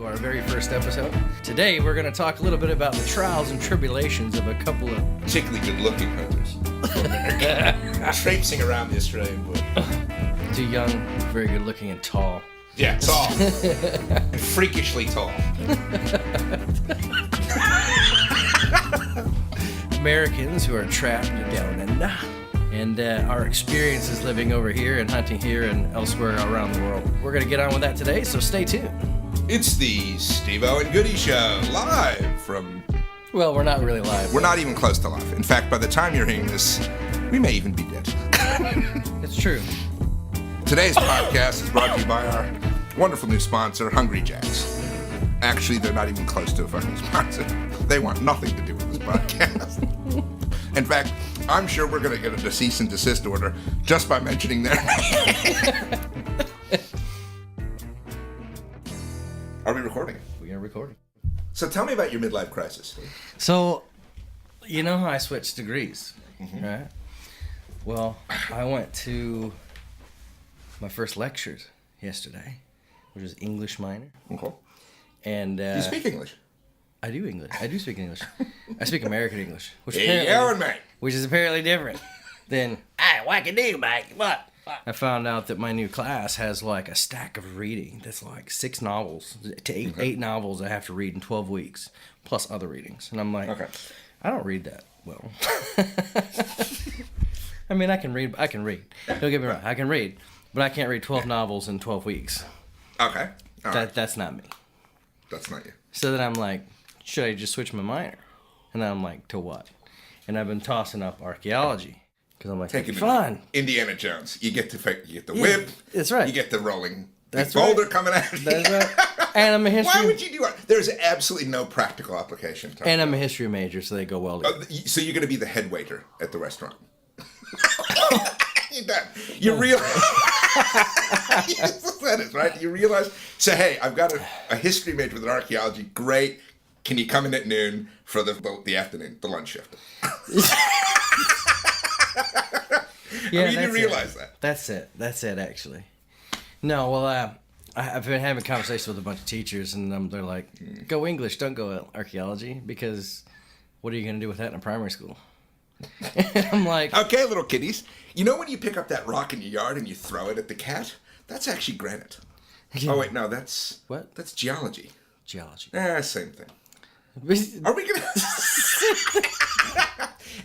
to our very first episode. Today, we're going to talk a little bit about the trials and tribulations of a couple of... particularly good-looking hunters. Traipsing around the Australian bush. Two young, very good-looking and tall. Yeah, tall. And freakishly tall. Americans who are trapped down under. And our experiences living over here and hunting here and elsewhere around the world. We're going to get on with that today, so stay tuned. It's the Steve-O and Goody Show, live from... Well, we're not really live. We're not even close to live. In fact, by the time you're hearing this, we may even be dead. It's true. Today's podcast is brought to you by our wonderful new sponsor, Hungry Jacks. Actually, they're not even close to a fucking sponsor. They want nothing to do with this podcast. In fact, I'm sure we're going to get a cease and desist order just by mentioning their name. Are we recording? We are recording. So tell me about your midlife crisis. So, you know how I switched degrees, right? Well, I went to my first lectures yesterday, which was English minor. Okay. And You speak English? I do English. I do speak English. I speak American English, which Which is apparently different than what can do, mate? What? I found out that my new class has like a stack of reading that's like 6 novels to eight novels I have to read in 12 weeks, plus other readings. And I'm like, I don't read that well. I mean, I can read. Don't get me wrong, I can read, but I can't read 12 novels in 12 weeks. Okay. That's not me. That's not you. So then I'm like, should I just switch my minor? And then I'm like, to what? And I've been tossing up archaeology because I'm like, Taking fun. Indiana Jones. You get the whip. That's right. You get the rolling right. boulder coming at you. That's right. And I'm a history. Why would you do it? There's absolutely no practical application. And I'm a history major, so they go well together. So you're going to be the head waiter at the restaurant. You're done. You realize. That is right. You realize. So hey, I've got a history major with an archaeology. Great. Can you come in at noon for the afternoon, the lunch shift? Yeah, I mean, you realize that. That's it, actually. No, well, I've been having conversations with a bunch of teachers, and they're like, go English, don't go archaeology, because what are you going to do with that in a primary school? And I'm like... Okay, little kiddies. You know when you pick up that rock in your yard and you throw it at the cat? That's actually granite. Oh, wait, no, that's... What? That's geology. Geology. Same thing. Are we going to...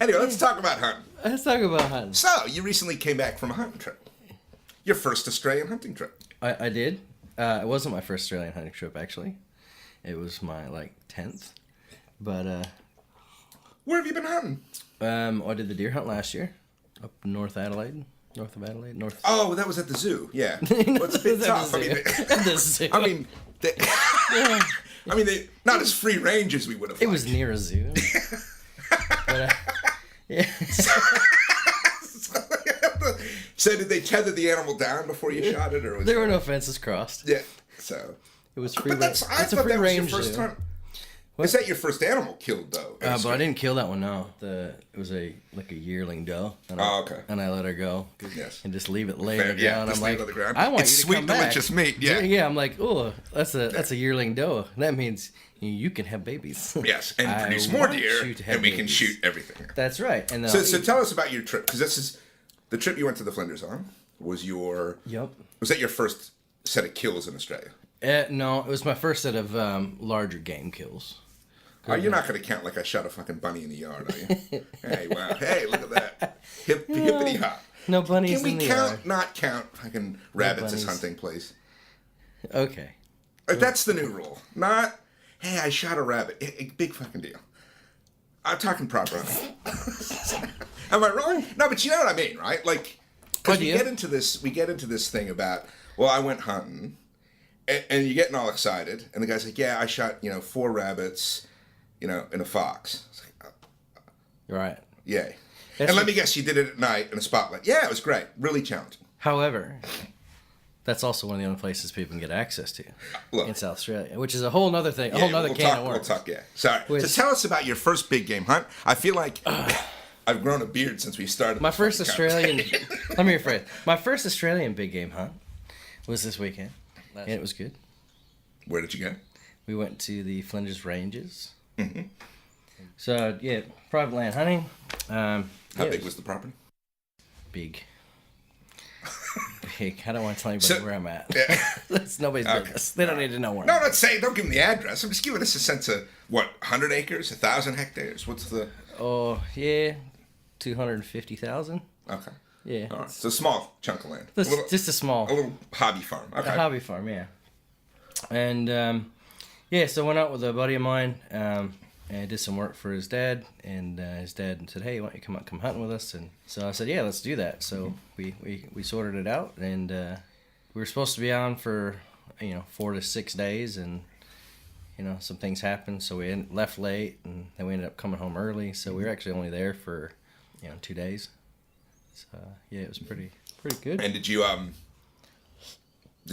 Anyway, let's talk about hunting. Let's talk about hunting. So, you recently came back from a hunting trip. Your first Australian hunting trip. I did. It wasn't my first Australian hunting trip, actually. It was my, 10th. But, Where have you been hunting? I did the deer hunt last year. Up north of Adelaide. Oh, that was at the zoo, yeah. Well, it's a bit tough. The zoo. Not as free range as we would have liked. It was near a zoo. But, yeah. So did they tether the animal down before you shot it, or was there were no fences crossed? Yeah, so it was free. But it's a free range zoo. Is that your first animal killed though? But I didn't kill that one. No, it was a yearling doe. And okay. And I let her go. Yes. And just leave it laying on the ground. I'm like, I want you to come back. It's sweet, delicious meat. Yeah. Yeah. I'm like, oh, that's a yearling doe. That means you can have babies. Yes, and produce more deer, and we can shoot everything. That's right. And so tell us about your trip, because this is the trip you went to the Flinders on. Was that your first set of kills in Australia? No, it was my first set of larger game kills. You're not going to count like I shot a fucking bunny in the yard, are you? Hey, wow. Hey, look at that. Hippity hop. No bunnies in the yard. Can we not count fucking rabbits as hunting, please? Okay. That's the new rule. Not, hey, I shot a rabbit. Big fucking deal. I'm talking proper hunting. Am I wrong? No, but you know what I mean, right? Like, because we get into this thing about, well, I went hunting, and you're getting all excited, and the guy's like, yeah, I shot, 4 rabbits, in a fox. It's like, right. Yay. And let me guess, you did it at night in a spotlight. Yeah, it was great. Really challenging. However, that's also one of the only places people can get access to in South Australia, which is a whole other thing, can of worms. We'll talk, yeah. Sorry. So tell us about your first big game hunt. I feel like I've grown a beard since we started. My first Australian... Let me rephrase. My first Australian big game hunt was this weekend, and it was good. Where did you go? we went to the Flinders Ranges. Mm-hmm. So, yeah, private land hunting. How big was the property? Big. Big. I don't want to tell anybody where I'm at. Yeah. That's nobody's business. They don't need to know where I'm at. Don't give them the address. I'm just giving us a sense of, 100 acres, 1,000 hectares? What's the... Oh, yeah, 250,000. Okay. Yeah. All right. So a small chunk of land. Just a small... A little hobby farm. Okay. A hobby farm, yeah. And, so I went out with a buddy of mine, and I did some work for his dad, and his dad said, hey, why don't you come hunting with us? And so I said, yeah, let's do that. So we sorted it out, and we were supposed to be on for, 4 to 6 days, and, some things happened, so we left late, and then we ended up coming home early, so we were actually only there for, 2 days. So, yeah, it was pretty good. And did you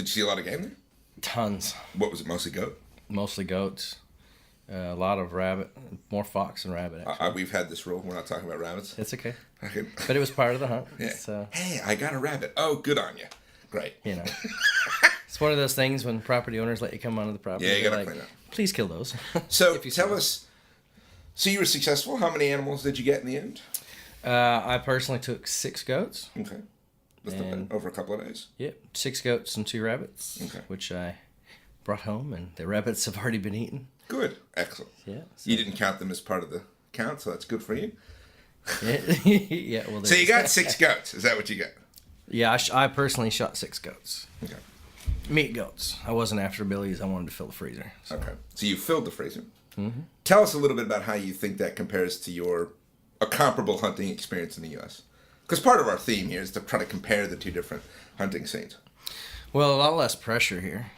see a lot of game there? Tons. What was it, mostly goat? Mostly goats. A lot of rabbit, more fox than rabbit, actually. We've had this rule. We're not talking about rabbits. It's okay. But it was part of the hunt. Yeah. So. Hey, I got a rabbit. Oh, good on you. Great. It's one of those things when property owners let you come onto the property. Yeah, you got to clean up. Please kill those. So tell us, so you were successful. How many animals did you get in the end? I personally took 6 goats. Okay. That's not bad. Over a couple of days? Yep. 6 goats and 2 rabbits. Okay. Which I brought home, and the rabbits have already been eaten. Good. Excellent. Yeah. So. You didn't count them as part of the count, so that's good for you. Yeah. Well. So you got 6 goats. Is that what you got? Yeah, I personally shot 6 goats. Okay. Meat goats. I wasn't after billies. I wanted to fill the freezer. So. Okay. So you filled the freezer. Mm-hmm. Tell us a little bit about how you think that compares to a comparable hunting experience in the U.S. Because part of our theme here is to try to compare the 2 different hunting scenes. Well, a lot less pressure here.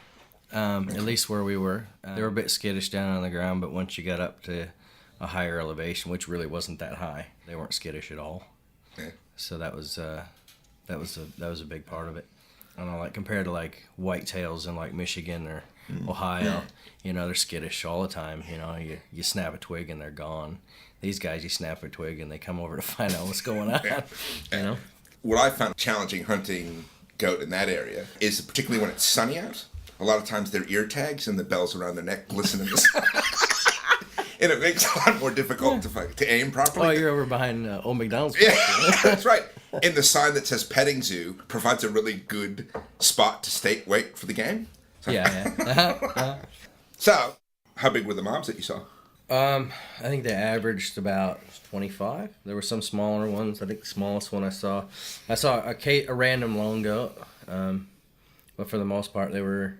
At least where we were. They were a bit skittish down on the ground, but once you got up to a higher elevation, which really wasn't that high, they weren't skittish at all. Yeah. So that was a big part of it. I don't know, like compared to like whitetails in like Michigan or Ohio, they're skittish all the time. You snap a twig and they're gone. These guys, you snap a twig and they come over to find out what's going on. What I found challenging hunting goat in that area is particularly when it's sunny out. A lot of times their ear tags and the bells around their neck glisten in the sun. And it makes it a lot more difficult to aim properly. Oh, you're over behind Old McDonald's. Yeah, that's right. And the sign that says petting zoo provides a really good spot to wait for the game. So. Yeah. So, how big were the mobs that you saw? I think they averaged about 25. There were some smaller ones. I think the smallest one I saw a random lone goat. But for the most part, they were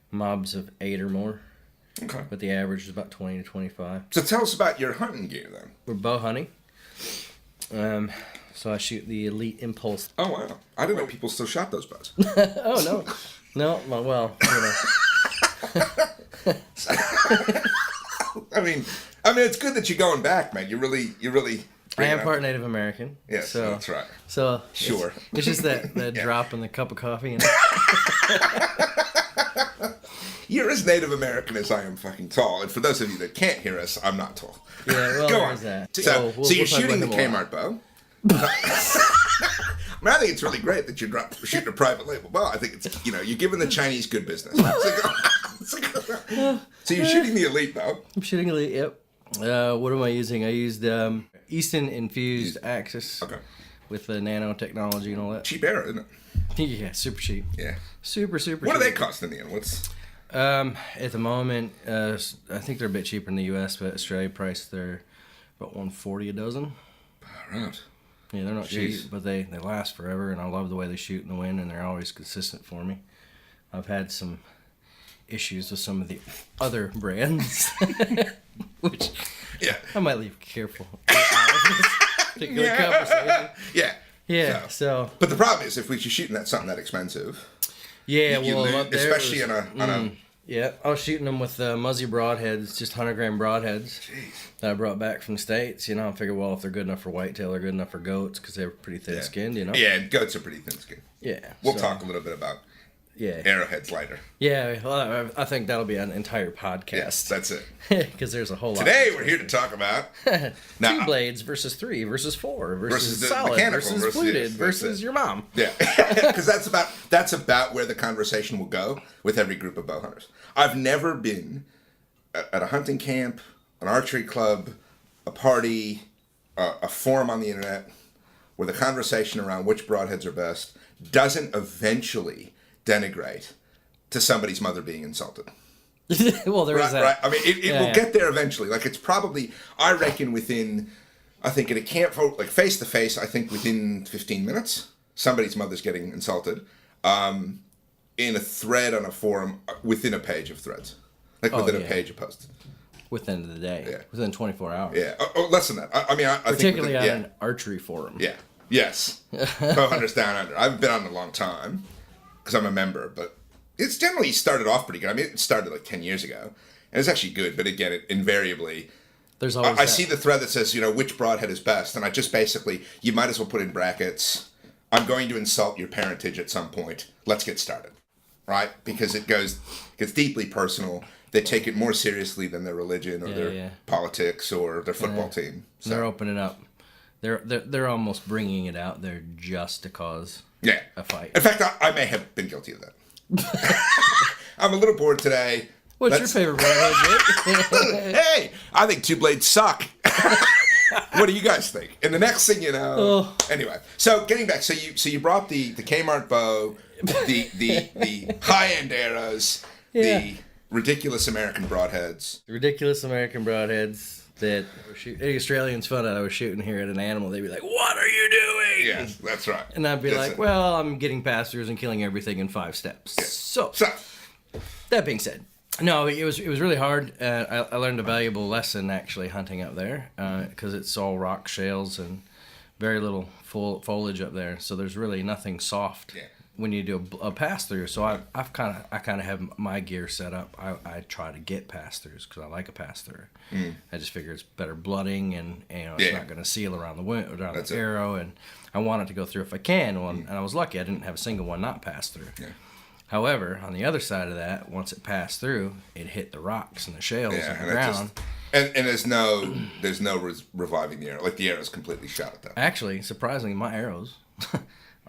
mobs of 8 or more. Okay. But the average is about 20 to 25. So tell us about your hunting gear then. We're bow hunting. So I shoot the Elite Impulse. Oh, wow. I didn't know people still shot those bows. Oh, no. No, well, I mean, it's good that you're going back, man. You really. I am part Native American. Yes, so, that's right. So sure, it's just that drop in the cup of coffee. You're as Native American as I am fucking tall. And for those of you that can't hear us, I'm not tall. Yeah, well, go on. That. So you're shooting the Kmart bow. I think it's really great that you're shooting a private label bow. I think it's, you're giving the Chinese good business. So you're shooting the Elite bow. I'm shooting Elite, yep. What am I using? I used Easton infused Axis with the nanotechnology and all that. Cheap arrow, isn't it? Yeah, super cheap. Yeah. Super cheap. What do they cost in the end? At the moment, I think they're a bit cheaper in the U.S., but Australia price, they're about $140 a dozen. Right. Yeah, they're not cheap, but they last forever, and I love the way they shoot in the wind, and they're always consistent for me. I've had some issues with some of the other brands, which I might leave careful. Particular conversation. Yeah. So. But the problem is, if we're shooting at something that expensive. Yeah, up there, especially on a. Yeah, I was shooting them with Muzzy broadheads, just 100-gram broadheads. Jeez. That I brought back from the States. I figured, well, if they're good enough for whitetail, they're good enough for goats because they're pretty thin-skinned. Yeah, and goats are pretty thin-skinned. Yeah. We'll talk a little bit about. Arrowheads later. Yeah, well, I think that'll be an entire podcast. Yes, that's it. Because there's a whole lot. Today we're here to talk about 2 blades versus 3 versus 4 versus the solid mechanical versus fluted versus your mom. Yeah, because that's about where the conversation will go with every group of bow hunters. I've never been at a hunting camp, an archery club, a party, a forum on the internet, where the conversation around which broadheads are best doesn't eventually denigrate to somebody's mother being insulted. Well, there is that. Right. I mean, it will get there eventually. Like, it's probably, I reckon, within, I think in a camp, like face to face, I think within 15 minutes, somebody's mother's getting insulted. In a thread on a forum, within a page of threads. Like, within a page of posts. Within the day. Yeah. Within 24 hours. Yeah. less than that. I mean, I particularly think on an archery forum. Yeah. Yes. 1200's down under. I haven't been on in a long time because I'm a member, but it's generally started off pretty good. I mean, it started like 10 years ago, and it's actually good. But again, it invariably, there's always I see the thread that says, which broadhead is best, and I just basically, you might as well put in brackets, I'm going to insult your parentage at some point. Let's get started, right? Because it gets deeply personal. They take it more seriously than their religion or their politics or their football team. So. They're opening up. They're almost bringing it out there just to cause a fight. In fact, I may have been guilty of that. I'm a little bored today. What's your favorite broadhead, Jake? Hey, I think two blades suck. What do you guys think? And the next thing you know, anyway. So getting back, so you brought the Kmart bow, the high end arrows, the ridiculous American broadheads. Ridiculous American broadheads. That Australians found out I was shooting here at an animal. They'd be like, "What are you doing?" Yes, that's right. And I'd be like, "Well, I'm getting pass-throughs and killing everything in 5 steps." Yeah. So, that being said, no, it was really hard. I learned a valuable lesson actually hunting up there because it's all rock shales and very little foliage up there. So there's really nothing soft. Yeah. When you do a pass through, so I kind of have my gear set up. I try to get pass throughs because I like a pass through. I just figure it's better blooding and it's not going to seal around the wound, around the arrow, and I want it to go through if I can. And I was lucky; I didn't have a single one not pass through. Yeah. However, on the other side of that, once it passed through, it hit the rocks and the shales and the ground. And there's no reviving the arrow. Like the arrow's completely shot at that. Actually, surprisingly, my arrows.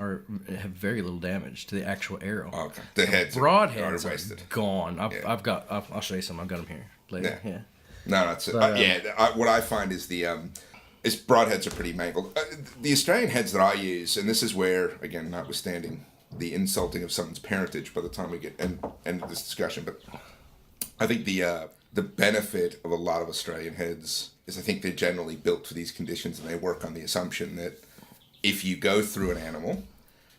Have very little damage to the actual arrow. Okay. The heads broadheads are wasted. Gone. I'll show you some. I've got them here later. Yeah. No, that's it. What I find is is broadheads are pretty mangled. The Australian heads that I use, and this is where, again, notwithstanding the insulting of someone's parentage by the time we get end of this discussion, but I think the benefit of a lot of Australian heads is I think they're generally built for these conditions, and they work on the assumption that if you go through an animal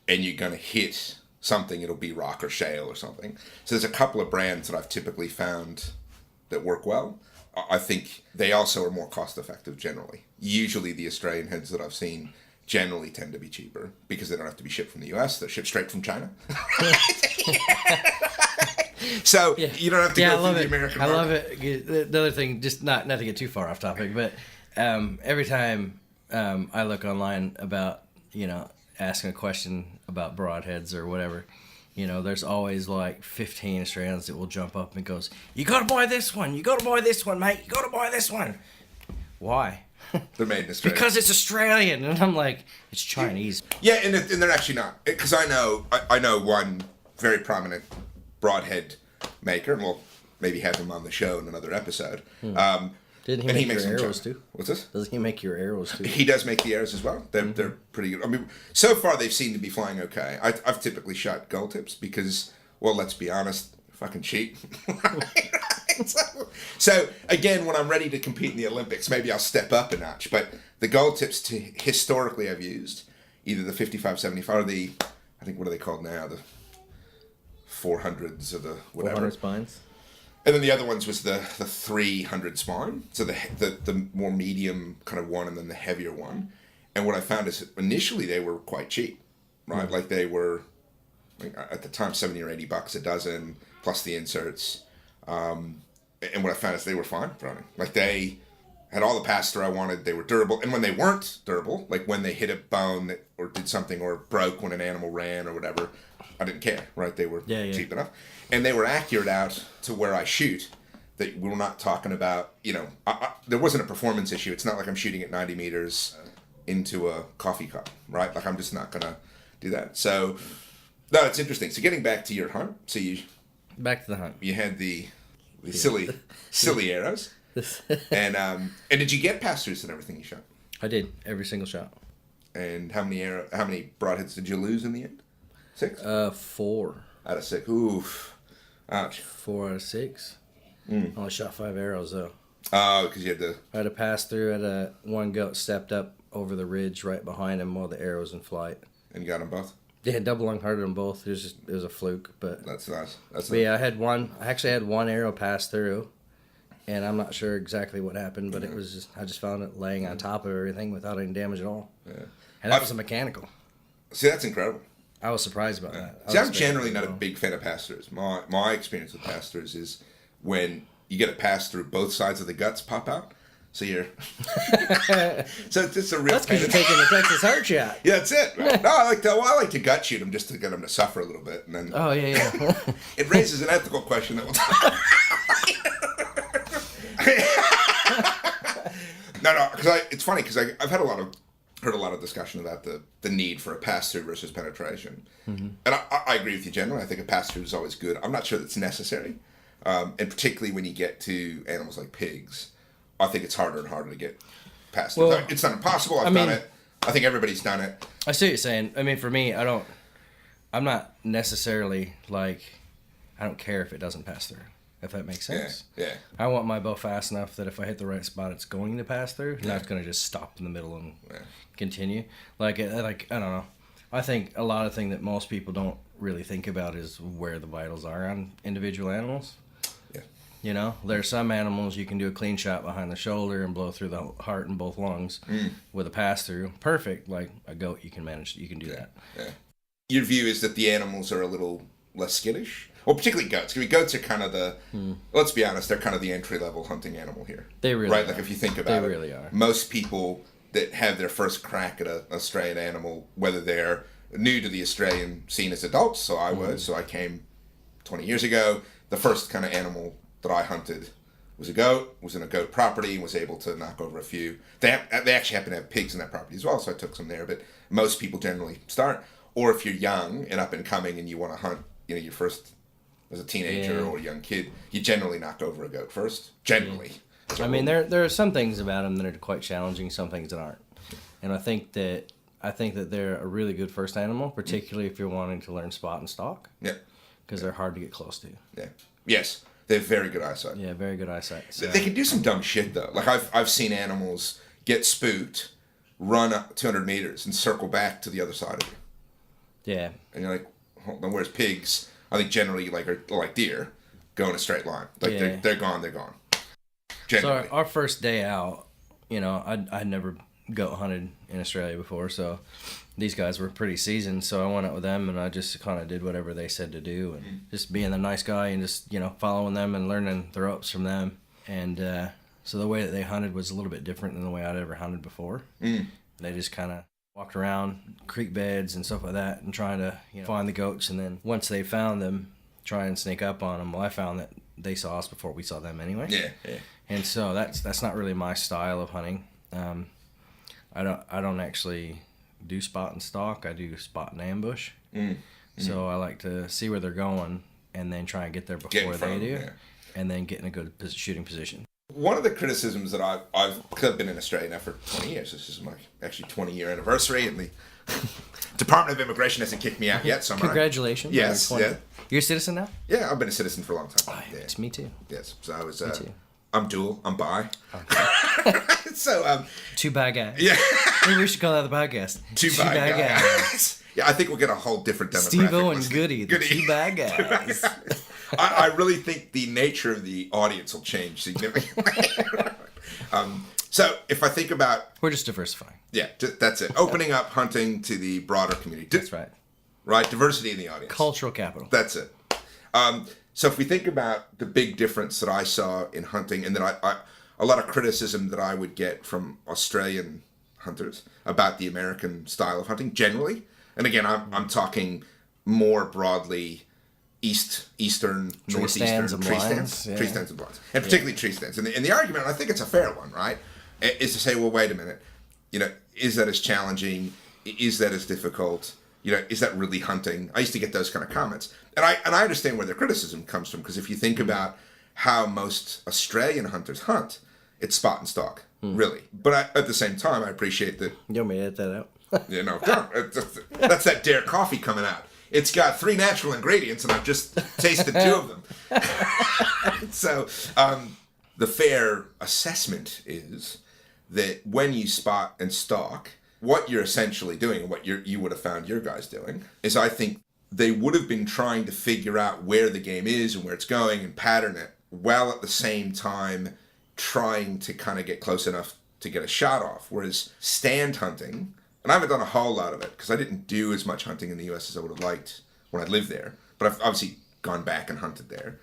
and you're going to hit something, it'll be rock or shale or something. So there's a couple of brands that I've typically found that work well. I think they also are more cost effective generally. Usually the Australian heads that I've seen generally tend to be cheaper because they don't have to be shipped from the US. They're shipped straight from China. So you don't have to go through the American market. I love it. The other thing, just not to get too far off topic, but every time I look online about, asking a question about broadheads or whatever, there's always like 15 Australians that will jump up and goes, "You gotta buy this one. You gotta buy this one, mate. You gotta buy this one." Why? They're made in Australia. Because it's Australian. And I'm like, it's Chinese. Yeah, and they're actually not. Because I know one very prominent broadhead maker, and we'll maybe have him on the show in another episode. Didn't he make your arrows too? What's this? Doesn't he make your arrows too? He does make the arrows as well. They're pretty good. I mean, so far they've seemed to be flying okay. I've typically shot gold tips because, well, let's be honest, fucking cheap. So again, when I'm ready to compete in the Olympics, maybe I'll step up a notch. But the gold tips historically I've used either the 55-75 or the, I think, what are they called now? The 400s or the whatever. 400 spines. And then the other ones was the 300 spine, so the more medium kind of one, and then the heavier one. And what I found is initially they were quite cheap, right? Mm-hmm. Like they were, at the time, $70 or $80 a dozen, plus the inserts. And what I found is they were fine for hunting. Like they had all the pass-through I wanted. They were durable. And when they weren't durable, like when they hit a bone or did something or broke when an animal ran or whatever, I didn't care, right? They were cheap enough. And they were accurate out to where I shoot. That we're not talking about, there wasn't a performance issue. It's not like I'm shooting at 90 meters into a coffee cup, right? Like I'm just not going to do that. So, no, it's interesting. So getting back to your hunt. So back to the hunt. You had the silly silly arrows. And did you get pass-throughs in everything you shot? I did, every single shot. And how many broadheads did you lose in the end? 6? 4. Out of 6. Oof. Ouch. 4 out of 6. I only shot 5 arrows though. Oh, because you had to... I had to pass through. One goat stepped up over the ridge right behind him while the arrow was in flight. And you got them both? Yeah, double lung hearted them both. It was a fluke, but... That's nice. Yeah, I actually had one arrow pass through, and I'm not sure exactly what happened, but I just found it laying on top of everything without any damage at all. Yeah. And that was a mechanical. See, that's incredible. I was surprised about that. See, I'm generally not a big fan of pass-throughs. My experience with pass-throughs is when you get a pass-through, both sides of the guts pop out. So you're... so it's just a real... That's because you're taking the Texas heart shot. Yeah, that's it. Right? No, I like to gut shoot them just to get them to suffer a little bit. And then... Oh, yeah. It raises an ethical question that we'll talk No, because it's funny because I've heard a lot of discussion about the need for a pass-through versus penetration. Mm-hmm. And I agree with you generally. I think a pass-through is always good. I'm not sure that's necessary. And particularly when you get to animals like pigs, I think it's harder and harder to get pass-through. Well, it's not impossible. I've done it. I think everybody's done it. I see what you're saying. I mean, for me, I'm not necessarily like, I don't care if it doesn't pass through. If that makes sense. Yeah. I want my bow fast enough that if I hit the right spot, it's going to pass through. Not going to just stop in the middle and continue. Like I don't know. I think a lot of thing that most people don't really think about is where the vitals are on individual animals. Yeah. You know, there are some animals you can do a clean shot behind the shoulder and blow through the heart and both lungs with a pass through. Perfect. Like a goat, you can do that. Yeah. Your view is that the animals are a little less skittish? Well, particularly goats. I mean, goats are kind of let's be honest, they're kind of the entry-level hunting animal here. They really are. Like, if you think about it. They really are. Most people that have their first crack at an Australian animal, whether they're new to the Australian scene as adults, so I was, so I came 20 years ago, the first kind of animal that I hunted was a goat, was in a goat property, and was able to knock over a few. They actually happen to have pigs in that property as well, so I took some there, but most people generally start. Or if you're young and up and coming and you want to hunt, your first... as a teenager or a young kid, you generally knock over a goat first. Generally. I mean, there are some things about them that are quite challenging, some things that aren't. And I think that they're a really good first animal, particularly if you're wanting to learn spot and stalk. Yeah. Because they're hard to get close to. Yeah. Yes. They have very good eyesight. Yeah, very good eyesight. So. They can do some dumb shit, though. Like, I've seen animals get spooked, run up 200 meters, and circle back to the other side of you. Yeah. And you're like, hold on, where's pigs? I think generally, are like deer, go in a straight line. Like they're gone. Generally. So our first day out, I'd never goat hunted in Australia before, so these guys were pretty seasoned. So I went out with them, and I just kind of did whatever they said to do, and just being the nice guy, and just following them and learning the ropes from them. And so the way that they hunted was a little bit different than the way I'd ever hunted before. They just kind of walked around creek beds and stuff like that and trying to find the goats, and then once they found them, try and sneak up on them. Well, I found that they saw us before we saw them anyway. Yeah. And so that's not really my style of hunting. I don't actually do spot and stalk. I do spot and ambush. So I like to see where they're going and then try and get there before they do, and then get in a good shooting position. One of the criticisms that I've been in Australia now for 20 years. This is my actually 20-year anniversary, and the Department of Immigration hasn't kicked me out yet. So congratulations. Yes. Yeah. You're a citizen now? Yeah, I've been a citizen for a long time. Oh, yeah. It's me too. Yes. So I was. Me too. I'm dual. I'm bi. Okay. So. Two bi guys. Yeah. Maybe we should call that the podcast. Two bi guys. Yeah, I think we'll get a whole different demographic. Steve-O and Goody, the two bi guys. I really think the nature of the audience will change significantly. So if I think about... We're just diversifying. Yeah, that's it. Opening up hunting to the broader community. That's right. Right, diversity in the audience. Cultural capital. That's it. So if we think about the big difference that I saw in hunting, and that a lot of criticism that I would get from Australian hunters about the American style of hunting generally, and again, I'm talking more broadly... Eastern, northeastern tree stands and blinds, and particularly tree stands. And the argument, and I think it's a fair one, right, is to say, well, wait a minute, is that as challenging? Is that as difficult? Is that really hunting? I used to get those kind of comments, and I understand where their criticism comes from, because if you think about how most Australian hunters hunt. It's spot and stalk, really. But at the same time, I appreciate that. You want me to edit that out? That's that Dare coffee coming out. It's got 3 natural ingredients, and I've just tasted 2 of them. So, the fair assessment is that when you spot and stalk, what you're essentially doing, and what you would have found your guys doing, is I think they would have been trying to figure out where the game is and where it's going and pattern it, while at the same time trying to kind of get close enough to get a shot off. Whereas stand hunting, and I haven't done a whole lot of it because I didn't do as much hunting in the US as I would have liked when I lived there, but I've obviously gone back and hunted there.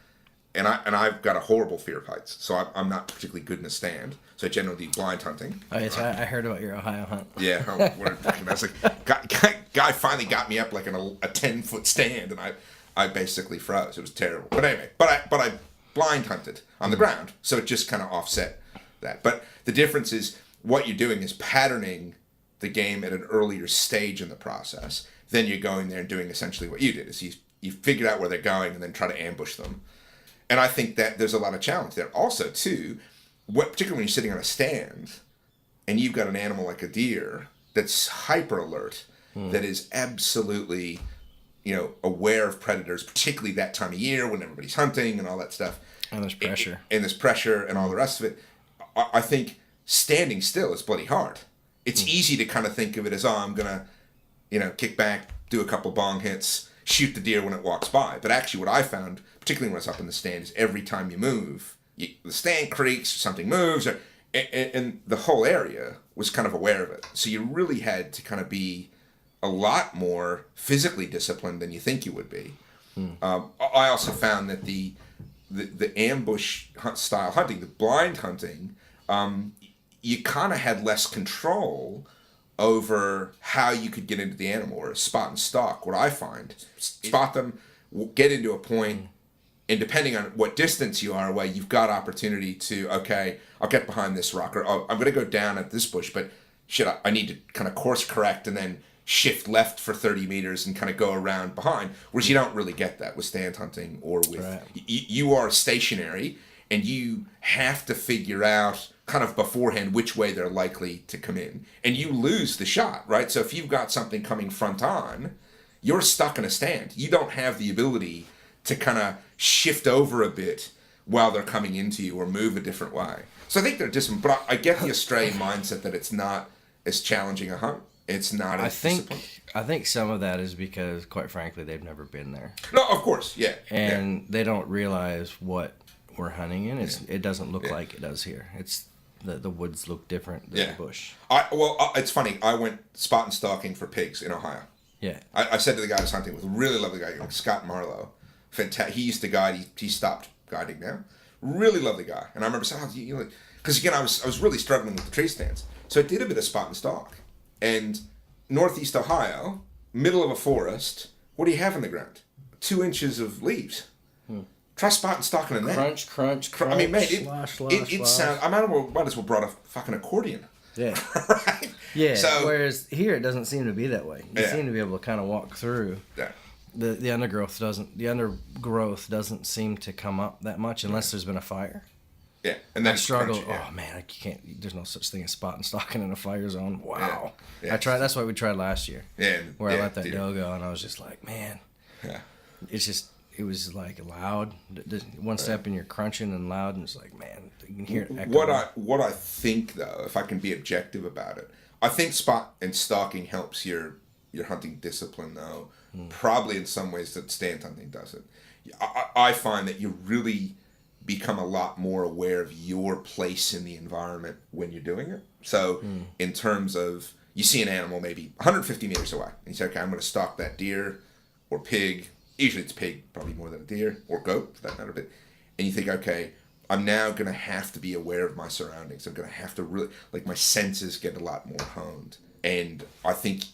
And I've got a horrible fear of heights, so I'm not particularly good in a stand. So I generally do blind hunting. Oh, yes, I heard about your Ohio hunt. Yeah, I was like, guy finally got me up like in a 10-foot stand, and I basically froze. It was terrible. But anyway, but I blind hunted on the ground, so it just kind of offset that. But the difference is what you're doing is patterning the game at an earlier stage in the process. Then you're going there and doing essentially what you did, is you figure out where they're going and then try to ambush them. And I think that there's a lot of challenge there. Also, too, particularly when you're sitting on a stand and you've got an animal like a deer that's hyper alert, that is absolutely, aware of predators, particularly that time of year when everybody's hunting and all that stuff. And there's pressure. And there's pressure and all the rest of it. I think standing still is bloody hard. It's easy to kind of think of it as, I'm going to, kick back, do a couple bong hits, shoot the deer when it walks by. But actually what I found, particularly when I was up in the stand, is every time you move, the stand creaks, or something moves, and the whole area was kind of aware of it. So you really had to kind of be a lot more physically disciplined than you think you would be. I also found that the ambush style hunting, the blind hunting, you kind of had less control over how you could get into the animal, or spot and stalk. What I find, spot them, get into a point, and depending on what distance you are away, you've got opportunity to, okay, I'll get behind this rock, or I'm going to go down at this bush, but shit, I need to kind of course correct and then shift left for 30 meters and kind of go around behind, whereas you don't really get that with stand hunting or with, right. You are stationary, and you have to figure out kind of beforehand which way they're likely to come in. And you lose the shot, right? So if you've got something coming front on, you're stuck in a stand. You don't have the ability to kind of shift over a bit while they're coming into you or move a different way. So I think they're just, but I get the Australian mindset that it's not as challenging a hunt. It's not as disciplined. I think some of that is because, quite frankly, they've never been there. No, of course, yeah. And they don't realize what we're hunting in. It doesn't look like it does here. It's the woods look different than the bush. It's funny. I went spot and stalking for pigs in Ohio. Yeah. I said to the guy I was hunting with, a really lovely guy, Scott Marlowe. He used to guide. He stopped guiding now. Really lovely guy. And I remember saying, because again, I was really struggling with the tree stands. So I did a bit of spot and stalk. And northeast Ohio, middle of a forest, what do you have in the ground? 2 inches of leaves. Try spot and stalking in that. Crunch, crunch, crunch. I mean, mate, it sounds. I might as well brought a fucking accordion. Yeah. Right? Yeah. So, whereas here, it doesn't seem to be that way. You seem to be able to kind of walk through. Yeah. The undergrowth doesn't seem to come up that much unless there's been a fire. Yeah, and then I struggle. Crunchy, Oh man, I can't. There's no such thing as spot and stalking in a fire zone. Wow. Yeah. I tried. That's what we tried last year. Yeah. Where I let that doe go, and I was just like, man. Yeah. It was like loud. One step and you're crunching and loud, and it's like, man, you can hear it echo. What I think though, if I can be objective about it, I think spot and stalking helps your hunting discipline though. Probably in some ways that stand hunting doesn't. I find that you really become a lot more aware of your place in the environment when you're doing it. So in terms of, you see an animal maybe 150 meters away, and you say, okay, I'm going to stalk that deer or pig. Usually it's pig, probably more than a deer, or goat, for that matter. But, and you think, okay, I'm now going to have to be aware of my surroundings. I'm going to have to really, my senses get a lot more honed. And I think,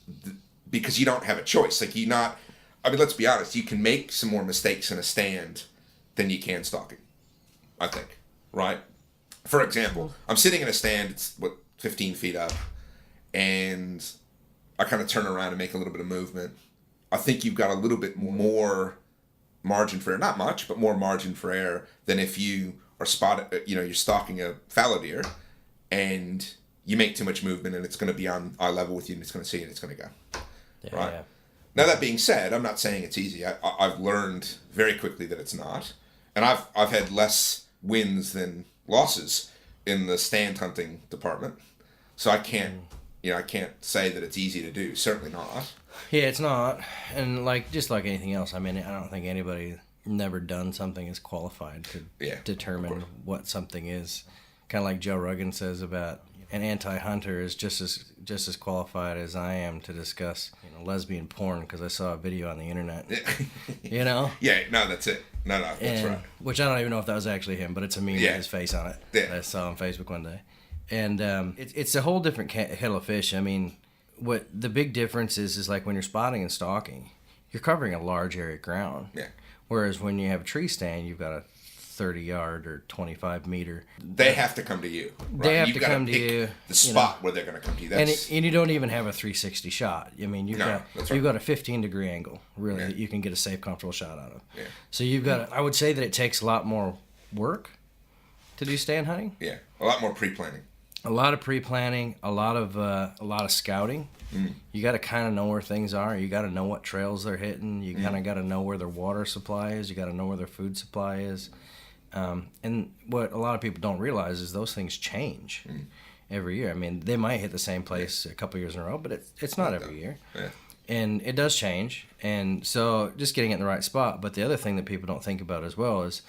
because you don't have a choice. Let's be honest, you can make some more mistakes in a stand than you can stalking, I think, right? For example, I'm sitting in a stand, it's 15 feet up, and I kind of turn around and make a little bit of movement. I think you've got a little bit more margin for error, not much, but more margin for error than if you are you're stalking a fallow deer and you make too much movement and it's going to be on eye level with you and it's going to see it and it's going to go. Yeah, right? yeah. Now, that being said, I'm not saying it's easy. I've learned very quickly that it's not. And I've had less wins than losses in the stand hunting department. So I can't say that it's easy to do. Certainly not. Yeah, it's not. And just like anything else, I mean, I don't think anybody never done something is qualified to determine what something is. Kind of like Joe Rogan says about an anti-hunter is just as qualified as I am to discuss lesbian porn because I saw a video on the internet. Yeah, no, that's it. No, that's right. Which I don't even know if that was actually him, but it's a meme with his face on it that I saw on Facebook one day. And it's a whole different kettle of fish. I mean, what the big difference is like when you're spotting and stalking, you're covering a large area of ground. Yeah. Whereas when you have a tree stand, you've got a 30-yard or 25-meter. They have to come to you. Right? They have to come to you. The spot where they're going to come to you. And you don't even have a 360 shot. I mean, you've got a 15-degree angle, really, that you can get a safe, comfortable shot out of. Yeah. So you've got. I would say that it takes a lot more work to do stand hunting. Yeah, a lot more pre-planning. A lot of pre-planning, a lot of scouting. You got to kind of know where things are. You got to know what trails they're hitting. You kind of got to know where their water supply is. You got to know where their food supply is. And what a lot of people don't realize is those things change every year. I mean, they might hit the same place a couple years in a row, but it's not every year. Yeah. And it does change. And so just getting it in the right spot. But the other thing that people don't think about as well is,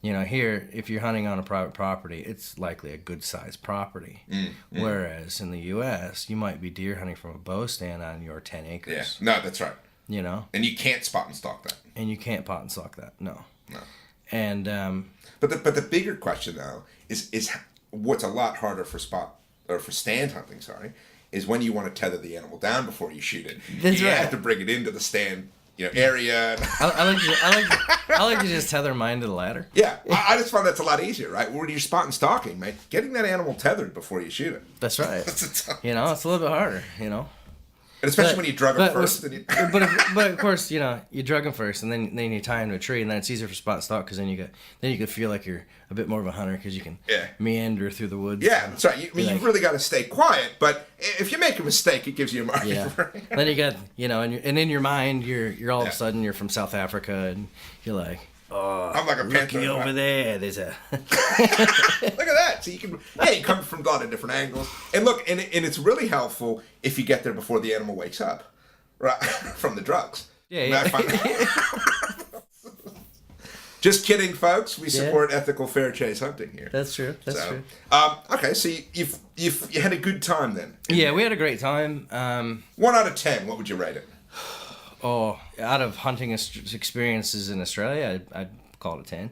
here, if you're hunting on a private property, it's likely a good-sized property. Whereas in the U.S., you might be deer hunting from a bow stand on your 10 acres. Yeah, no, that's right. And you can't spot and stalk that. And you can't pot and stalk that, no. And but the bigger question though is what's a lot harder for stand hunting, is when you want to tether the animal down before you shoot it. That's you right. have to bring it into the stand area. I like to just tether mine to the ladder. Yeah, I just find that's a lot easier, right? When you're spot and stalking, mate, getting that animal tethered before you shoot it. That's right. It's a little bit harder, And especially when you drug them first. But of course, you drug them first, and then you tie them to a tree, and then it's easier for spot and stalk because then you can feel like you're a bit more of a hunter because you can meander through the woods. Yeah, that's right. You've really got to stay quiet, but if you make a mistake, it gives you a margin. Yeah. Then you got and in your mind, you're all of a sudden you're from South Africa, and you're like, oh, I'm like a panther over there. There's a look at that. So you come from a lot of different angles, and look, and it's really helpful if you get there before the animal wakes up, right, from the drugs. Yeah. Just kidding, folks. We support ethical, fair chase hunting here. That's true. That's true. Okay, so you had a good time then. Yeah, we had a great time. 1 out of 10, what would you rate it? Oh, out of hunting experiences in Australia, I'd call it a 10.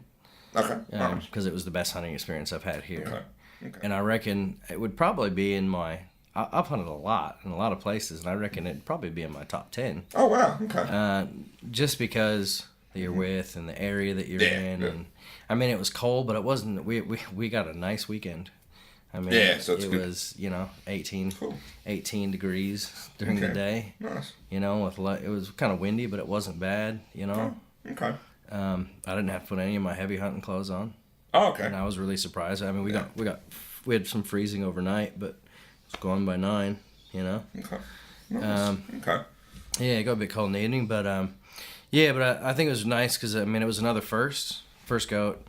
Okay. Because it was the best hunting experience I've had here. Okay. And I reckon it would probably be in my... I've hunted a lot in a lot of places, and I reckon it'd probably be in my top 10. Oh, wow. Okay. Just because you're with and the area that you're in. And I mean, it was cold, but it wasn't... We got a nice weekend. I mean, so it was 18 degrees during the day. Nice. It was kind of windy, but it wasn't bad. Oh, okay. I didn't have to put any of my heavy hunting clothes on. Oh, okay. And I was really surprised. I mean, we had some freezing overnight, but it was gone by 9. Okay. Nice. Okay. Yeah, it got a bit cold in the evening, but I think it was nice because it was another first goat.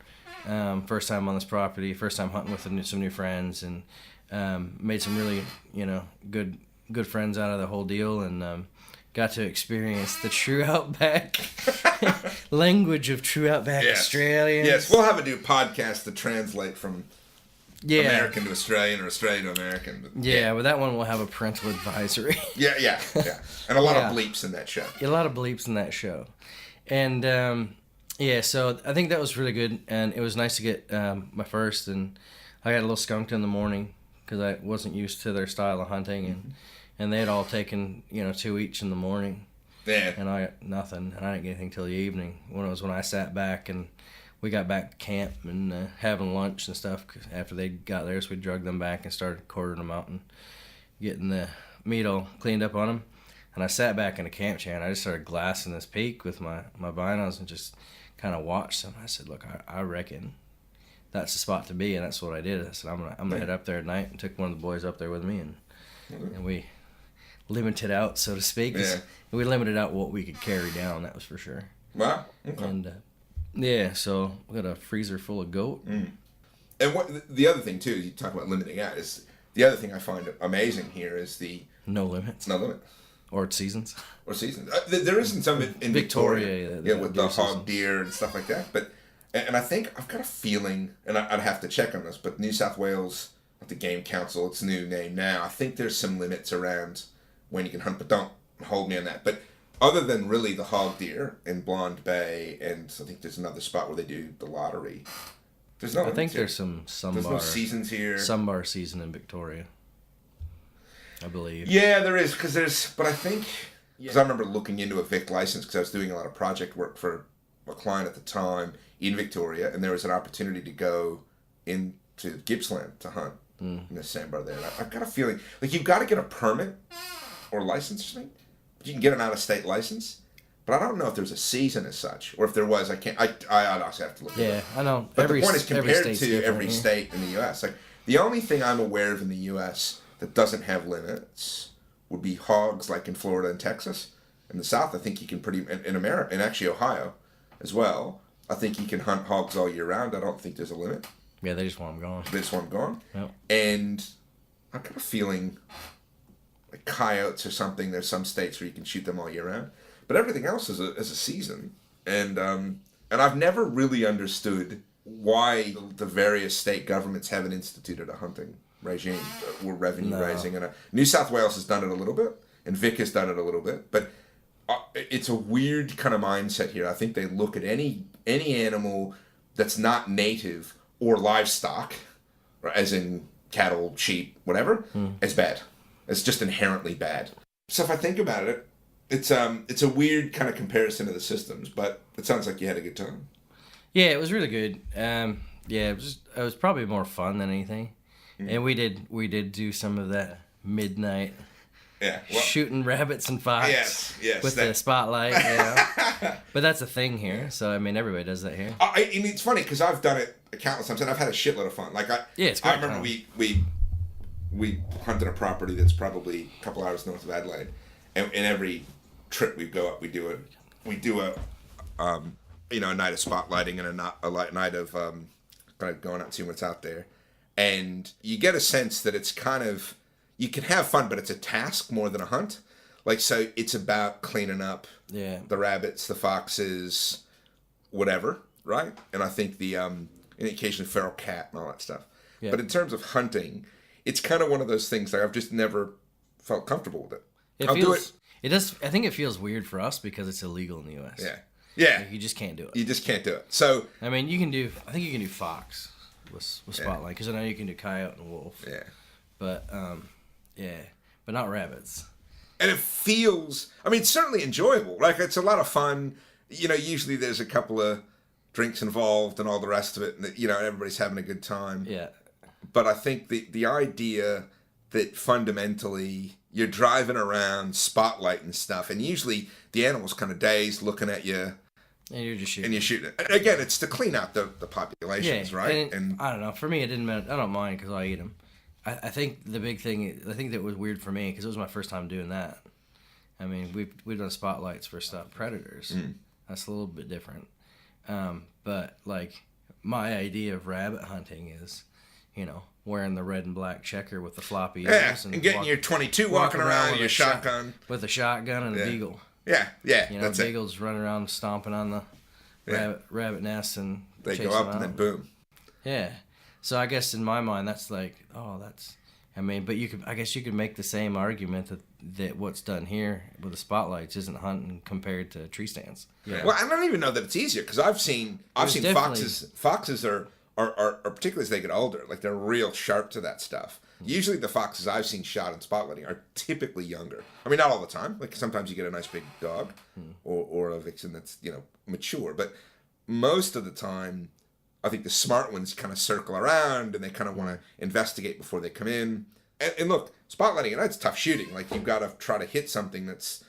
First time on this property, first time hunting with some new friends, and made some really good friends out of the whole deal, and got to experience the true outback language of true outback Australians. Yes, we'll have a new podcast to translate from American to Australian or Australian to American. But, but that one will have a parental advisory. yeah, and a lot of bleeps in that show. A lot of bleeps in that show, and. So I think that was really good, and it was nice to get my first, and I got a little skunked in the morning because I wasn't used to their style of hunting, and they had all taken 2 each in the morning, and I got nothing, and I didn't get anything till the evening when I sat back and we got back to camp and having lunch and stuff after they got there, so we drugged them back and started quartering them out and getting the meat all cleaned up on them, and I sat back in a camp chair and I just started glassing this peak with my binos and just kind of watched them. I said, look, I reckon that's the spot to be, and that's what I did. I said, I'm gonna head up there at night, and took one of the boys up there with me, and we limited out, so to speak. Yeah. We limited out what we could carry down. That was for sure. Wow. Okay. And so we got a freezer full of goat. Mm. And what the other thing too, you talk about limiting out, is the other thing I find amazing here is the no limits. No limit. Or seasons. Or seasons. There isn't some in Victoria, with the hog deer and stuff like that. But and I think I've got a feeling, and I'd have to check on this, but New South Wales, the Game Council, its new name now, I think there's some limits around when you can hunt, but don't hold me on that. But other than really the hog deer in Blonde Bay, and I think there's another spot where they do the lottery. There's no. I think there's some there's bar no seasons here. Some bar season in Victoria, I believe. Yeah, there is, because there's. But I think because I remember looking into a Vic license because I was doing a lot of project work for a client at the time in Victoria, and there was an opportunity to go into Gippsland to hunt in the sandbar there. And I've got a feeling like you've got to get a permit or license or something. You can get an out-of-state license. But I don't know if there's a season as such, or if there was, I can't. I honestly have to look. Yeah, I know. But the point is, compared to every state in the U.S., like the only thing I'm aware of in the U.S. that doesn't have limits would be hogs, like in Florida and Texas. In the South, I think you can in America, and actually Ohio, as well. I think you can hunt hogs all year round. I don't think there's a limit. Yeah, they just want them gone. They just want them gone. Yep. And I've got a feeling, like coyotes or something. There's some states where you can shoot them all year round. But everything else is a season, and I've never really understood why the various state governments haven't instituted a hunting regime or revenue raising. And New South Wales has done it a little bit, and Vic has done it a little bit. But it's a weird kind of mindset here. I think they look at any animal that's not native or livestock, as in cattle, sheep, whatever, as bad. It's just inherently bad. So if I think about it. It's a weird kind of comparison to the systems, but it sounds like you had a good time. Yeah, it was really good. It was probably more fun than anything, and we did do some of that midnight shooting rabbits and fox with the spotlight. But that's a thing here, so I mean everybody does that here. I mean it's funny because I've done it countless times and I've had a shitload of fun. Like it's I remember we hunted a property that's probably a couple hours north of Adelaide, and every trip we go up, we do a night of spotlighting and a night of kind of going out and seeing what's out there, and you get a sense that it's kind of you can have fun, but it's a task more than a hunt. Like so, it's about cleaning up the rabbits, the foxes, whatever, right? And I think the and occasionally feral cat and all that stuff. Yeah. But in terms of hunting, it's kind of one of those things that I've just never felt comfortable with it. I'll do it. It does. I think it feels weird for us because it's illegal in the U.S. Yeah. Like you just can't do it. You just can't do it. So I mean, I think you can do fox with spotlight because I know you can do coyote and wolf. Yeah. But but not rabbits. And it feels. I mean, it's certainly enjoyable. Like it's a lot of fun. Usually there's a couple of drinks involved and all the rest of it, and everybody's having a good time. Yeah. But I think the idea that fundamentally you're driving around spotlighting stuff, and usually the animal's kind of dazed looking at you. And you're just shooting. And you're shooting it. Again, it's to clean out the populations, right? And I don't know. For me, it didn't matter. I don't mind because I eat them. I think the big thing, I think that was weird for me because it was my first time doing that. I mean, we've done spotlights for predators. That's a little bit different. But like my idea of rabbit hunting is, wearing the red and black checker with the floppy ears and getting your 22 walking around with your shotgun. With a shotgun and a beagle. Yeah. That's beagles running around stomping on the rabbit nests and they go up and then boom. Yeah. So I guess in my mind that's like, but I guess you could make the same argument that what's done here with the spotlights isn't hunting compared to tree stands. Yeah. Well, I don't even know that it's easier because I've seen foxes. Foxes are particularly as they get older, like they're real sharp to that stuff. Usually the foxes I've seen shot in spotlighting are typically younger. I mean, not all the time. Like sometimes you get a nice big dog or a vixen that's, mature. But most of the time, I think the smart ones kind of circle around and they kind of want to investigate before they come in. And look, spotlighting at night's tough shooting. Like you've got to try to hit something that's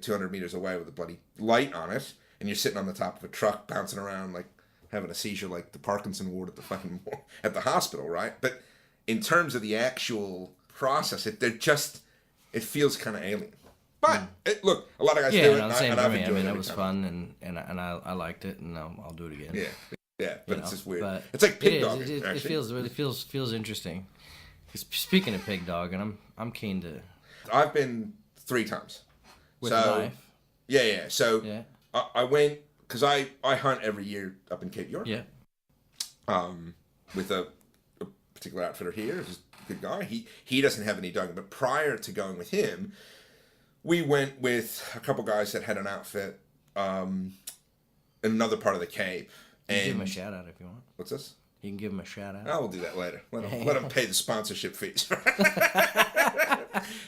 200 meters away with a bloody light on it. and you're sitting on the top of a truck bouncing around like having a seizure like the Parkinson ward at the hospital, right? But in terms of the actual process, it feels kind of alien. But look, a lot of guys do it, and I've I enjoyed mean, it. It was fun, and I liked it, and I'll do it again. Yeah, but it's just weird. But it's like pig dog. It feels interesting. Speaking of pig dog, and I'm keen to. I've been 3 times. With a knife. Yeah. So I went because I hunt every year up in Cape York. Yeah. With a particular outfitter here, who's a good guy. He doesn't have any dogging, but prior to going with him, we went with a couple guys that had an outfit in another part of the Cape. You can give him a shout out if you want. What's this? You can give him a shout out. I will do that later. Let him pay the sponsorship fees.